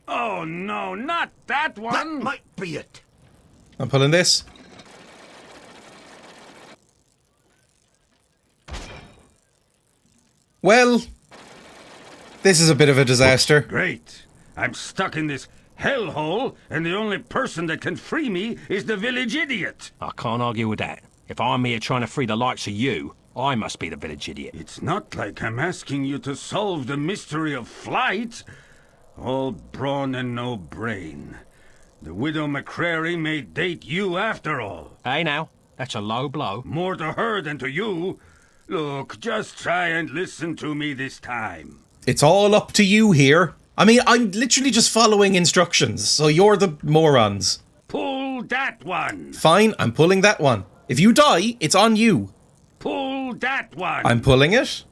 Oh no, not that one! That might be it. I'm pulling this. Well, this is a bit of a disaster. Great. I'm stuck in this hellhole, and the only person that can free me is the village idiot. I can't argue with that. If I'm here trying to free the likes of you, I must be the village idiot. It's not like I'm asking you to solve the mystery of flight. All brawn and no brain. The widow McCrary may date you after all. Hey now, that's a low blow. More to her than to you. Look, just try and listen to me this time. It's all up to you here. I mean, I'm literally just following instructions, so you're the morons. Pull that one. Fine, I'm pulling that one. If you die, it's on you. Pull that one. I'm pulling it.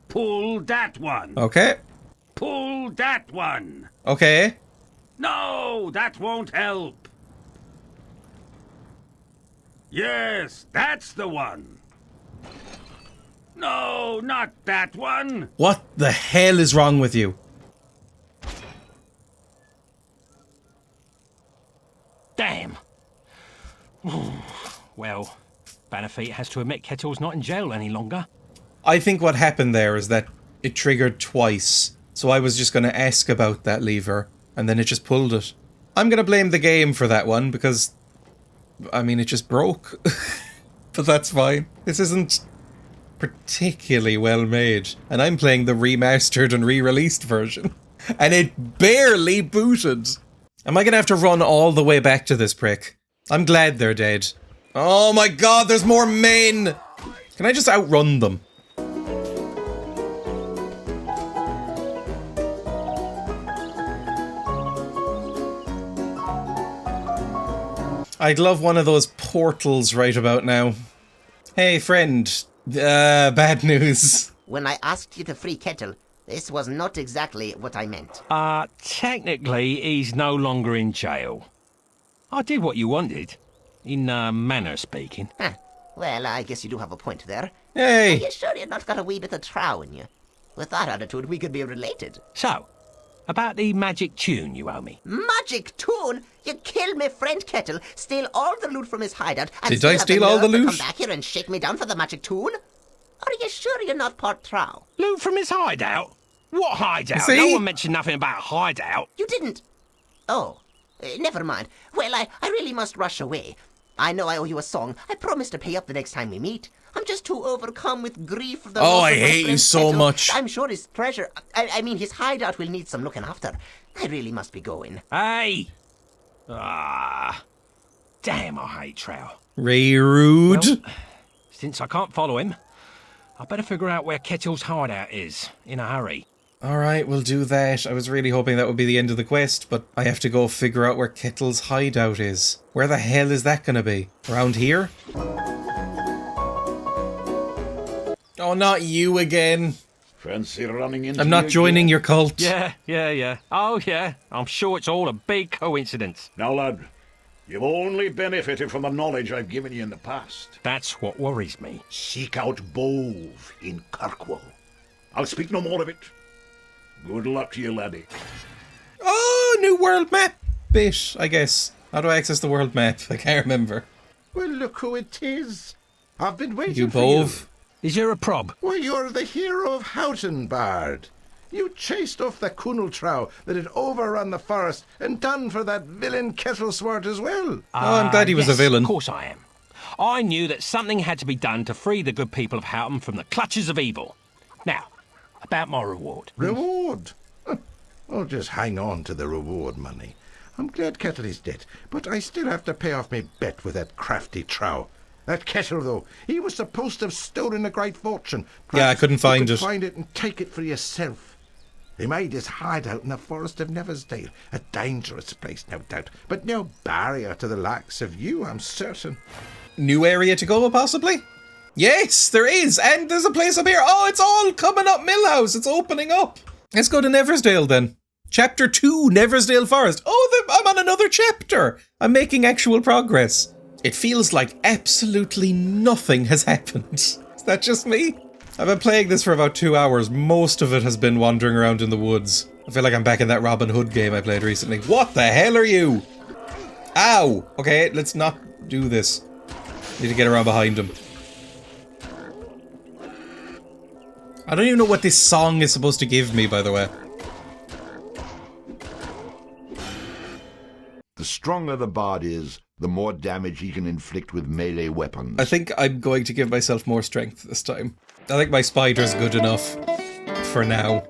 Pull that one. Okay. Pull that one. Okay. No, that won't help. Yes, that's the one. No, not that one. What the hell is wrong with you? Damn. Well, Bannerfeet has to admit Kettle's not in jail any longer. I think what happened there is that it triggered twice. So I was just going to ask about that lever, and then it just pulled it. I'm going to blame the game for that one, because, I mean, it just broke. But that's fine. This isn't particularly well made. And I'm playing the remastered and re-released version. And it barely booted. Am I going to have to run all the way back to this prick? I'm glad they're dead. Oh my god, there's more men! Can I just outrun them? I'd love one of those portals right about now. Hey, friend. Bad news. When I asked you to free Kettle, This was not exactly what I meant. Technically, he's no longer in jail. I did what you wanted. In manner speaking. Huh. Well, I guess you do have a point there. Hey! Are you sure you've not got a wee bit of trow in you? With that attitude, we could be related. So, about the magic tune you owe me. Magic tune? You killed my friend Kettle, steal all the loot from his hideout, and Did still I have steal the all nerve the to loot? come back here and shake me down for the magic tune? Are you sure you're not part trow? Loot from his hideout? What hideout? See? No one mentioned nothing about hideout. You didn't? Oh, never mind. Well, I really must rush away. I know I owe you a song. I promise to pay up the next time we meet. I'm just too overcome with grief for the Oh, loss I of my hate you friend so Kettle. much. I'm sure his treasure, I mean his hideout will need some looking after. I really must be going. Hey! Damn, I hate Trow. Ray Rude. Well, since I can't follow him, I better figure out where Kettle's hideout is, in a hurry. Alright, we'll do that. I was really hoping that would be the end of the quest, but I have to go figure out where Kettle's hideout is. Where the hell is that gonna be? Around here? Oh, not you again. Fancy running into I'm not me joining again? your cult. Yeah. Oh, yeah. I'm sure it's all a big coincidence. Now, lad, you've only benefited from the knowledge I've given you in the past. That's what worries me. Seek out Bove in Kirkwall. I'll speak no more of it. Good luck to you, laddie. Oh, new world map bit, I guess. How do I access the world map? I can't remember. Well, look who it is. I've been waiting You for Bove? Is there a prob? Why, you're the hero of Houghton, Bard. You chased off the Kunaltrow that had overrun the forest and done for that villain Kettleswart as well. Oh, I'm glad he was a villain. Of course I am. I knew that something had to be done to free the good people of Houghton from the clutches of evil. Now, about my reward. Reward? Oh, just hang on to the reward money. I'm glad Kettle is dead, but I still have to pay off my bet with that crafty Trow. That Kettle, though, he was supposed to have stolen a great fortune. Yeah, I couldn't find you it. could find it and take it for yourself. He made his hideout in the forest of Neversdale, a dangerous place, no doubt, but no barrier to the likes of you, I'm certain. New area to go, possibly? Yes, there is, and there's a place up here. Oh, it's all coming up Millhouse. It's opening up. Let's go to Neversdale then. Chapter 2, Neversdale Forest. Oh, I'm on another chapter. I'm making actual progress. It feels like absolutely nothing has happened. Is that just me? I've been playing this for about 2 hours. Most of it has been wandering around in the woods. I feel like I'm back in that Robin Hood game I played recently. What the hell are you? Ow! Okay, let's not do this. Need to get around behind him. I don't even know what this song is supposed to give me, by the way. The stronger the bard is, the more damage he can inflict with melee weapons. I think I'm going to give myself more strength this time. I think my spider's good enough for now.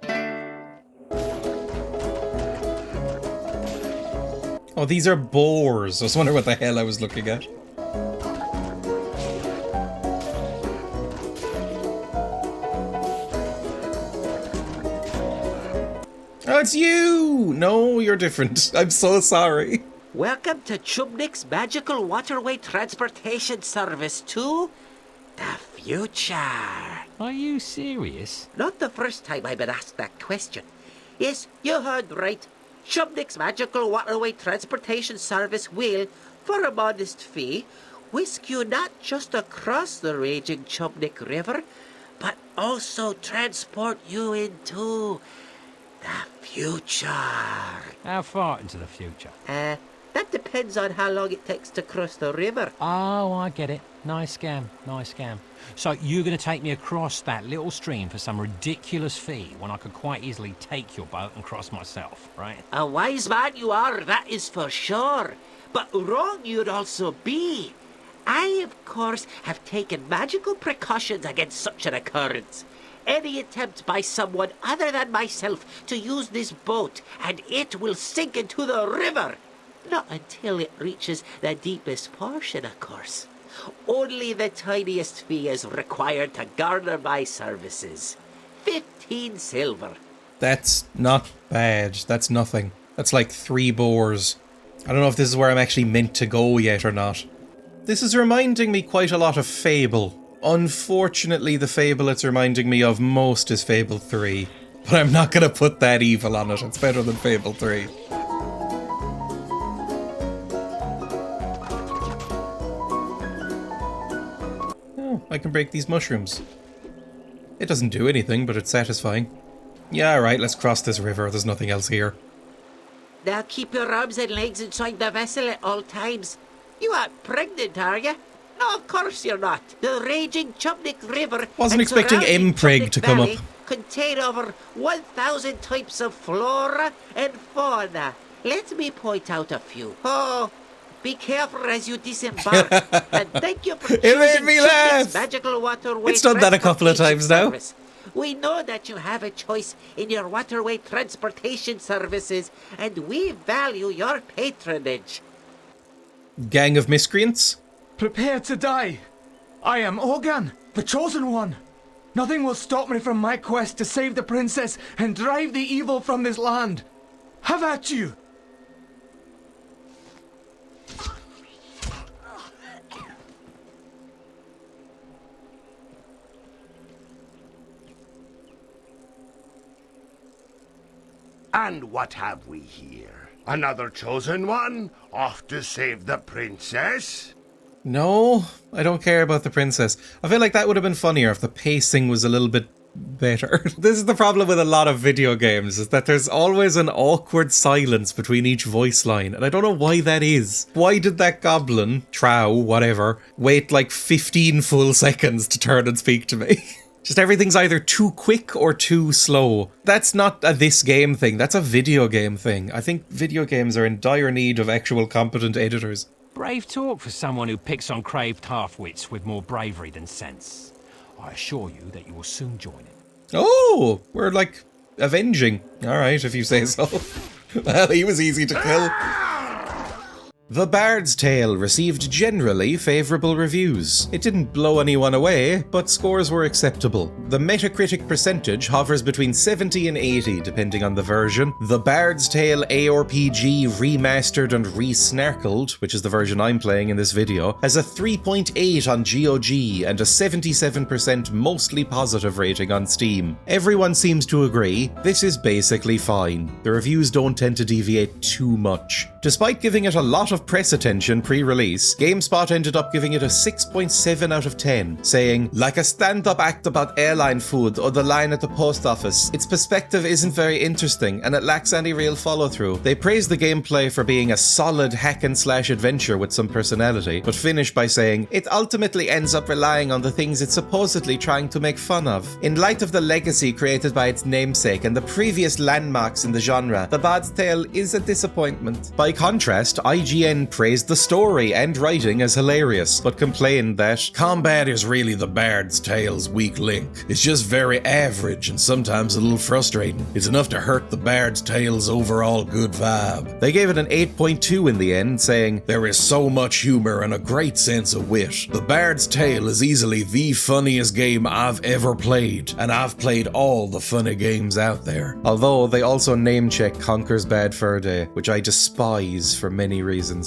Oh, these are boars. I was wondering what the hell I was looking at. Oh, it's you! No, you're different. I'm so sorry. Welcome to Chubnik's Magical Waterway Transportation Service to the future. Are you serious? Not the first time I've been asked that question. Yes, you heard right. Chubnik's Magical Waterway Transportation Service will, for a modest fee, whisk you not just across the raging Chubnik River, but also transport you into the future. How far into the future? That depends on how long it takes to cross the river. Oh, I get it. Nice scam. So you're going to take me across that little stream for some ridiculous fee when I could quite easily take your boat and cross myself, right? A wise man you are, that is for sure. But wrong you'd also be. I, of course, have taken magical precautions against such an occurrence. Any attempt by someone other than myself to use this boat, and it will sink into the river. Not until it reaches the deepest portion, of course. Only the tiniest fee is required to garner my services. 15 silver. That's not bad. That's nothing. That's like 3 boars. I don't know if this is where I'm actually meant to go yet or not. This is reminding me quite a lot of Fable. Unfortunately, the Fable it's reminding me of most is Fable 3. but I'm not gonna put that evil on it. It's better than Fable 3. Oh, I can break these mushrooms. It doesn't do anything, but it's satisfying. Yeah, alright, let's cross this river. There's nothing else here. Now keep your arms and legs inside the vessel at all times. You aren't pregnant, are you? No, of course you're not. The raging Chubnik River Wasn't and expecting surrounding Mpreg to come up. Valley contain over 1,000 types of flora and fauna. Let me point out a few. Oh, be careful as you disembark. And thank you for It made choosing me Chubnik's laugh. magical waterway It's done that a couple of times now. service. We know that you have a choice in your waterway transportation services, and we value your patronage. Gang of miscreants? Prepare to die. I am Ogan, the Chosen One. Nothing will stop me from my quest to save the princess and drive the evil from this land. Have at you. And what have we here? Another chosen one? Off to save the princess? No, I don't care about the princess. I feel like that would have been funnier if the pacing was a little bit better. This is the problem with a lot of video games, is that there's always an awkward silence between each voice line, and I don't know why that is. Why did that goblin, Trow, whatever, wait like 15 full seconds to turn and speak to me? Just everything's either too quick or too slow. That's not a this game thing, that's a video game thing. I think video games are in dire need of actual competent editors. Brave talk for someone who picks on craved half-wits with more bravery than sense. I assure you that you will soon join it. Oh, we're like avenging. Alright, if you say so. Well, he was easy to kill. The Bard's Tale received generally favourable reviews. It didn't blow anyone away, but scores were acceptable. The Metacritic percentage hovers between 70 and 80 depending on the version. The Bard's Tale ARPG Remastered and Re-Snarkled, which is the version I'm playing in this video, has a 3.8 on GOG and a 77% mostly positive rating on Steam. Everyone seems to agree, this is basically fine. The reviews don't tend to deviate too much. Despite giving it a lot of press attention pre-release, GameSpot ended up giving it a 6.7 out of 10, saying, like a stand-up act about airline food or the line at the post office, its perspective isn't very interesting and it lacks any real follow-through. They praised the gameplay for being a solid hack-and-slash adventure with some personality, but finished by saying, it ultimately ends up relying on the things it's supposedly trying to make fun of. In light of the legacy created by its namesake and the previous landmarks in the genre, The Bard's Tale is a disappointment. By contrast, IGN praised the story and writing as hilarious, but complained that combat is really the Bard's Tale's weak link. It's just very average and sometimes a little frustrating. It's enough to hurt the Bard's Tale's overall good vibe. They gave it an 8.2 in the end, saying, there is so much humor and a great sense of wit. The Bard's Tale is easily the funniest game I've ever played, and I've played all the funny games out there. Although they also name-check Conker's Bad Fur Day, which I despise for many reasons.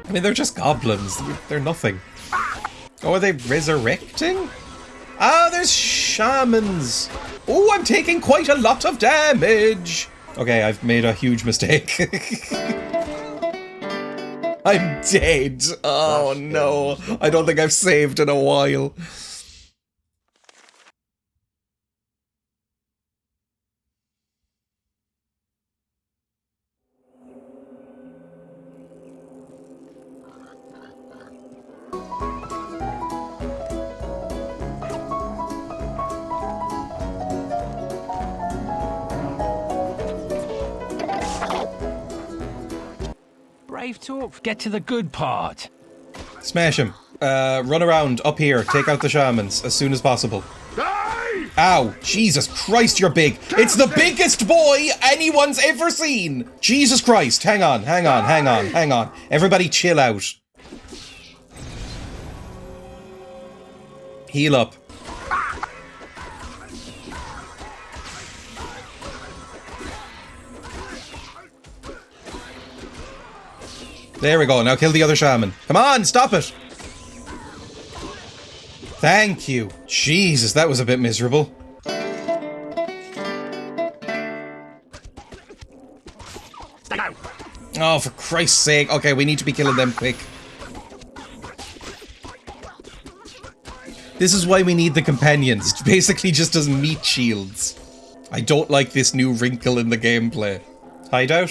I mean, they're just goblins. They're nothing. Oh, are they resurrecting? Ah, there's shamans. Oh, I'm taking quite a lot of damage. Okay, I've made a huge mistake. I'm dead. Oh no. I don't think I've saved in a while. Brave talk. Get to the good part. Smash him. Run around, up here, take out the shamans as soon as possible. Ow! Jesus Christ, you're big! It's the biggest boy anyone's ever seen! Jesus Christ, hang on. Everybody chill out. Heal up. There we go, now kill the other shaman. Come on, stop it! Thank you. Jesus, that was a bit miserable. Oh, for Christ's sake. Okay, we need to be killing them quick. This is why we need the companions. Basically just as meat shields. I don't like this new wrinkle in the gameplay. Hideout?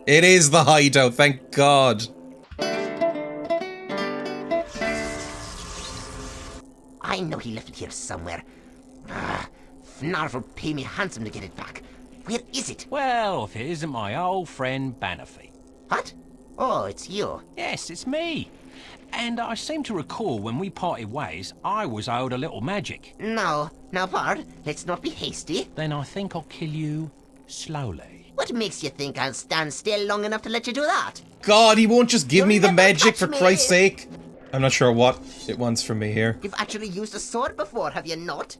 It is the hideout, thank God. I know he left it here somewhere. Fnarf will pay me handsome to get it back. Where is it? Well, if it isn't my old friend Bannerfy. What? Oh, it's you. Yes, it's me. And I seem to recall when we parted ways, I was owed a little magic. No. Now, Bard, let's not be hasty. Then I think I'll kill you slowly. What makes you think I'll stand still long enough to let you do that? God, he won't just give me the magic for me. Christ's sake. I'm not sure what it wants from me here. You've actually used a sword before, have you not?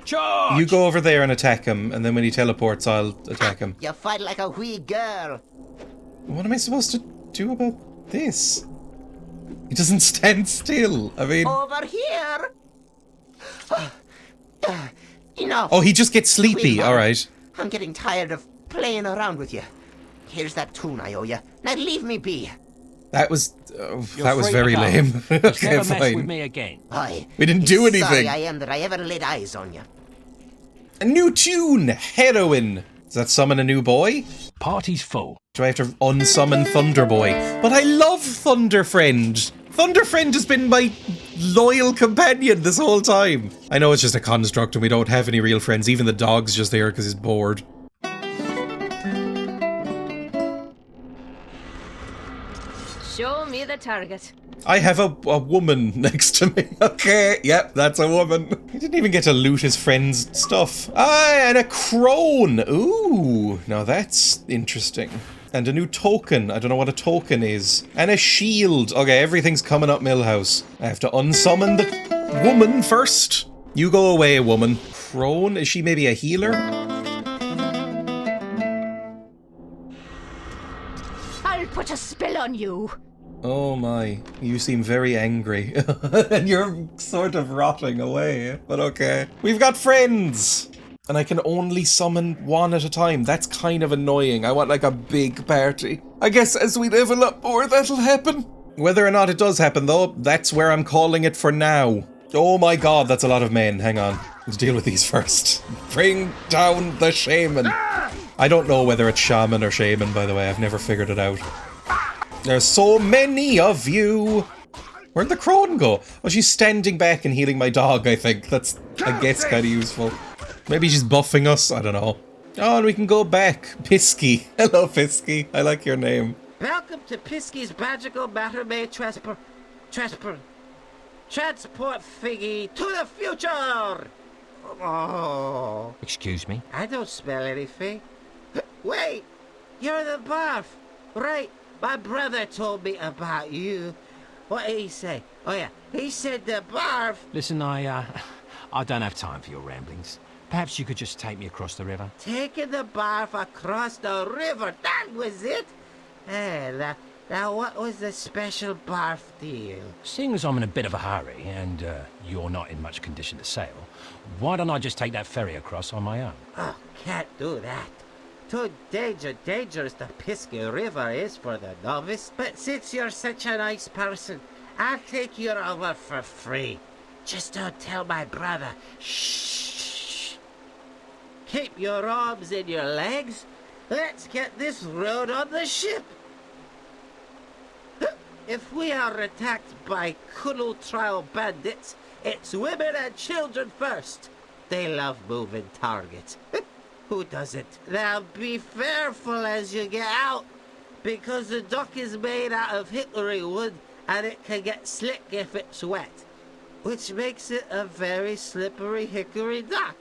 Charge! You go over there and attack him, and then when he teleports, I'll attack him. You fight like a wee girl. What am I supposed to do about this? He doesn't stand still. I mean... Over here! Enough! Oh, he just gets sleepy. Alright. I'm getting tired of playing around with you. Here's that tune I owe you. Now leave me be. That was very lame. Okay, never fine. mess with me again. Aye. We didn't do anything. Sorry I am that I ever laid eyes on you. A new tune! Heroine! Does that summon a new boy? Party's full. Do I have to unsummon Thunder Boy? But I love Thunder Friend! Thunder Friend has been my loyal companion this whole time. I know it's just a construct and we don't have any real friends. Even the dog's just there because he's bored. Show me the target. I have a woman next to me. Okay, yep, that's a woman. He didn't even get to loot his friend's stuff. Ah, and a crone. Ooh, now that's interesting. And a new token. I don't know what a token is. And a shield. Okay, everything's coming up Millhouse. I have to unsummon the woman first. You go away, woman. Crone? Is she maybe a healer? I'll put a spell on you. Oh my, you seem very angry. And you're sort of rotting away, but okay. We've got friends! And I can only summon one at a time. That's kind of annoying. I want like a big party. I guess as we level up more, that'll happen. Whether or not it does happen though, that's where I'm calling it for now. Oh my God, that's a lot of men. Hang on, let's deal with these first. Bring down the shaman. I don't know whether it's shaman or shaman, by the way. I've never figured it out. There's so many of you. Where'd the crone go? Oh, she's standing back and healing my dog, I think. That's, I guess, kind of useful. Maybe she's buffing us, I don't know. Oh, and we can go back. Pisky. Hello, Pisky. I like your name. Welcome to Pisky's magical battery transport figgy to the future! Oh. Excuse me? I don't smell anything. Wait! You're the barf! Right, my brother told me about you. What did he say? Oh yeah, he said the barf... Listen, I don't have time for your ramblings. Perhaps you could just take me across the river? Taking the barf across the river, that was it? Now what was the special barf deal? Seeing as I'm in a bit of a hurry, and you're not in much condition to sail, why don't I just take that ferry across on my own? Oh, can't do that. Too dangerous the Pisky River is for the novice. But since you're such a nice person, I'll take you over for free. Just don't tell my brother. Shh. Keep your arms in your legs. Let's get this road on the ship. If we are attacked by Kunal trial bandits, it's women and children first. They love moving targets. Who doesn't? Now be careful as you get out, because the dock is made out of hickory wood and it can get slick if it's wet, which makes it a very slippery hickory dock.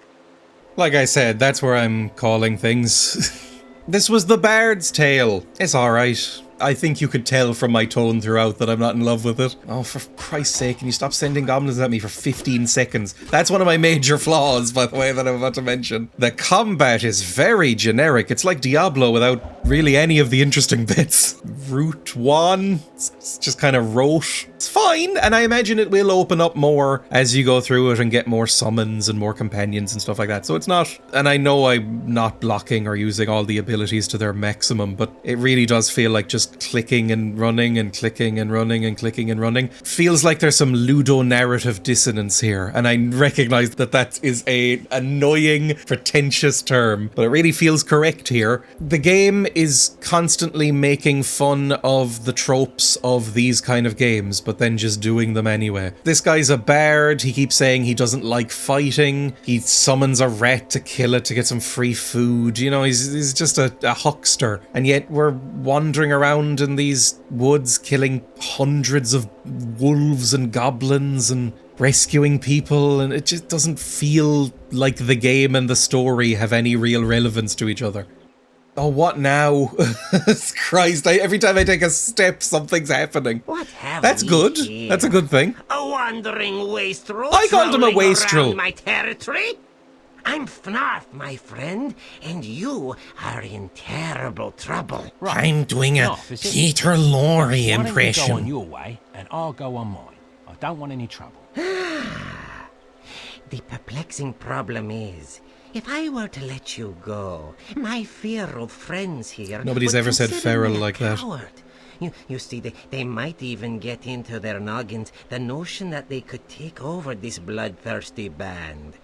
Like I said, that's where I'm calling things. This was the Bard's Tale. It's alright. I think you could tell from my tone throughout that I'm not in love with it. Oh, for Christ's sake, can you stop sending goblins at me for 15 seconds? That's one of my major flaws, by the way, that I'm about to mention. The combat is very generic. It's like Diablo without really any of the interesting bits. Route 1, it's just kind of rote. It's fine, and I imagine it will open up more as you go through it and get more summons and more companions and stuff like that. So it's not, and I know I'm not blocking or using all the abilities to their maximum, but it really does feel like just clicking and running and clicking and running and clicking and running. Feels like there's some ludo-narrative dissonance here, and I recognize that that is a annoying, pretentious term, but it really feels correct here. The game is constantly making fun of the tropes of these kind of games, but then just doing them anyway. This guy's a bard, he keeps saying he doesn't like fighting, he summons a rat to kill it to get some free food, you know, he's just a huckster, and yet we're wandering around in these woods killing hundreds of wolves and goblins and rescuing people, and it just doesn't feel like the game and the story have any real relevance to each other. Oh, what now? Christ, every time I take a step, something's happening. What have That's we good. here? That's a good thing. A wandering wastrel. I called him a wastrel. My territory. I'm FNAF, my friend, and you are in terrible trouble. I'm doing a Enough, is it? Peter Lorre Why don't you go on impression. your way, and I'll go on mine. I don't want any trouble. The perplexing problem is, if I were to let you go, my feral friends here Nobody's would ever said consider feral me a like that. coward. You see, they might even get into their noggins the notion that they could take over this bloodthirsty band.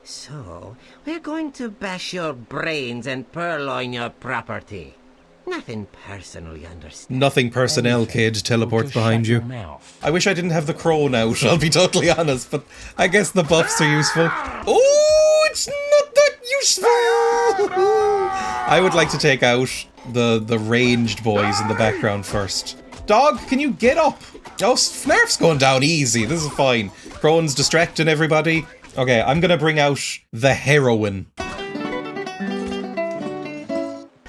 So, we're going to bash your brains and purloin your property. Nothing personally, understand. Nothing personnel, kid, teleports behind you. I wish I didn't have the crone out, I'll be totally honest, but I guess the buffs are useful. Oh, it's not that useful! I would like to take out the ranged boys in the background first. Dog, can you get up? Oh, FNAF's going down easy, this is fine. Crone's distracting everybody. Okay, I'm gonna bring out the heroine.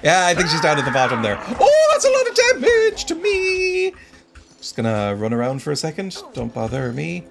Yeah, I think she's down at the bottom there. Oh, that's a lot of damage to me! Just gonna run around for a second. Don't bother me.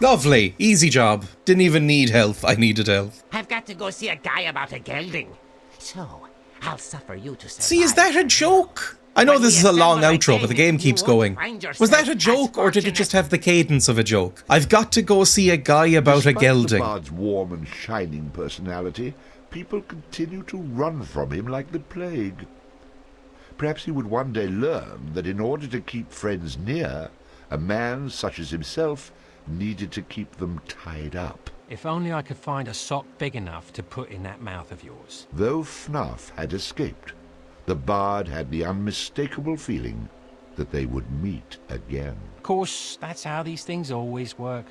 Lovely. Easy job. Didn't even need health. I needed health. I've got to go see a guy about a gelding. So, I'll suffer you to survive. See, is that a joke? I know this is a long outro, but the game keeps going. Was that a joke, or did it just have the cadence of a joke? I've got to go see a guy about a Despite gelding. the bard's warm and shining personality, people continue to run from him like the plague. Perhaps he would one day learn that in order to keep friends near, a man such as himself needed to keep them tied up. If only I could find a sock big enough to put in that mouth of yours. Though FNAF had escaped, the bard had the unmistakable feeling that they would meet again. Of course, that's how these things always work.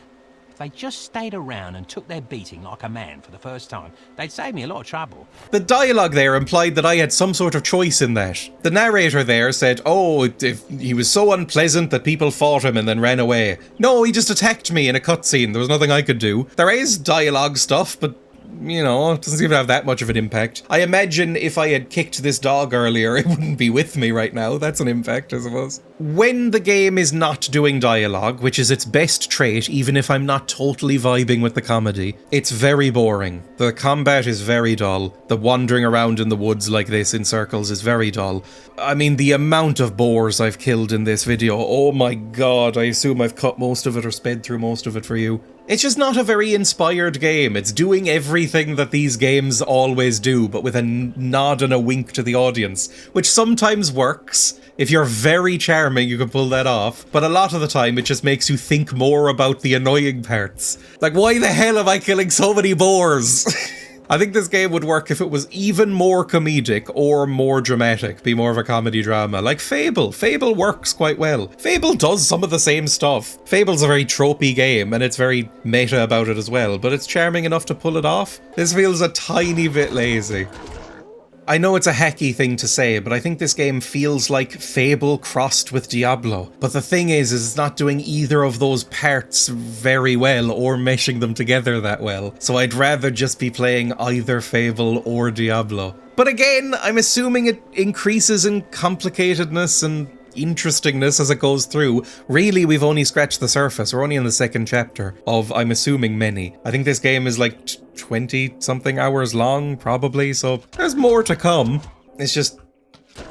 If they just stayed around and took their beating like a man for the first time, they'd save me a lot of trouble. The dialogue there implied that I had some sort of choice in that. The narrator there said, oh, if he was so unpleasant that people fought him and then ran away. No, he just attacked me in a cutscene. There was nothing I could do. There is dialogue stuff, but you know, it doesn't seem to have that much of an impact. I imagine if I had kicked this dog earlier, it wouldn't be with me right now. That's an impact, I suppose. When the game is not doing dialogue, which is its best trait, even if I'm not totally vibing with the comedy, it's very boring. The combat is very dull. The wandering around in the woods like this in circles is very dull. I mean, the amount of boars I've killed in this video, oh my god, I assume I've cut most of it or sped through most of it for you. It's just not a very inspired game. It's doing everything that these games always do, but with a nod and a wink to the audience, which sometimes works. If you're very charming, you can pull that off, but a lot of the time it just makes you think more about the annoying parts. Like, why the hell am I killing so many boars? I think this game would work if it was even more comedic or more dramatic, be more of a comedy drama, like Fable. Fable works quite well. Fable does some of the same stuff. Fable's a very tropey game, and it's very meta about it as well, but it's charming enough to pull it off. This feels a tiny bit lazy. I know it's a hacky thing to say, but I think this game feels like Fable crossed with Diablo. But the thing is it's not doing either of those parts very well or meshing them together that well. So I'd rather just be playing either Fable or Diablo. But again, I'm assuming it increases in complicatedness and interestingness as it goes through. Really, we've only scratched the surface. We're only in the second chapter of, I'm assuming, many. I think this game is like 20-something hours long, probably, so there's more to come. It's just,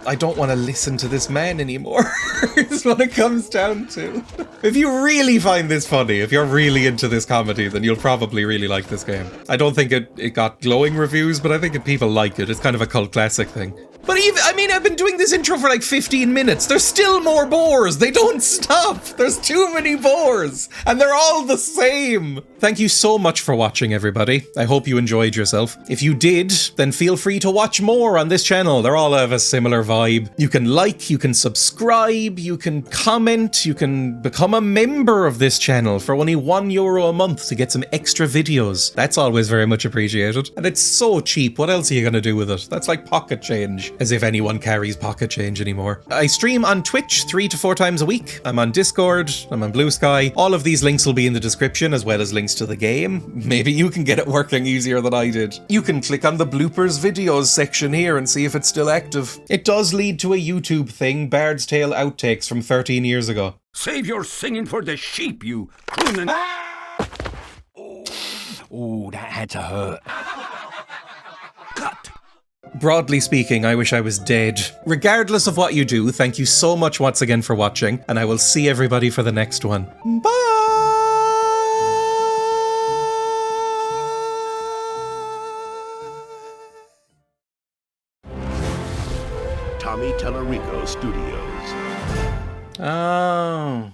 I don't want to listen to this man anymore. Is what it comes down to. If you really find this funny, if you're really into this comedy, then you'll probably really like this game. I don't think it got glowing reviews, but I think people like it. It's kind of a cult classic thing. But even, I mean, I've been doing this intro for like 15 minutes. There's still more boars. They don't stop. There's too many boars. And they're all the same. Thank you so much for watching, everybody. I hope you enjoyed yourself. If you did, then feel free to watch more on this channel. They're all have a similar vibe. You can like, you can subscribe, you can comment, you can become a member of this channel for only €1 a month to get some extra videos. That's always very much appreciated. And it's so cheap. What else are you going to do with it? That's like pocket change. As if anyone carries pocket change anymore. I stream on Twitch 3 to 4 times a week. I'm on Discord, I'm on Blue Sky. All of these links will be in the description, as well as links to the game. Maybe you can get it working easier than I did. You can click on the bloopers videos section here and see if it's still active. It does lead to a YouTube thing, Bard's Tale outtakes from 13 years ago. Save your singing for the sheep, you crooning. Oh, that had to hurt. Broadly speaking, I wish I was dead. Regardless of what you do, thank you so much once again for watching, and I will see everybody for the next one. Bye! Tommy Tellerico Studios. Oh.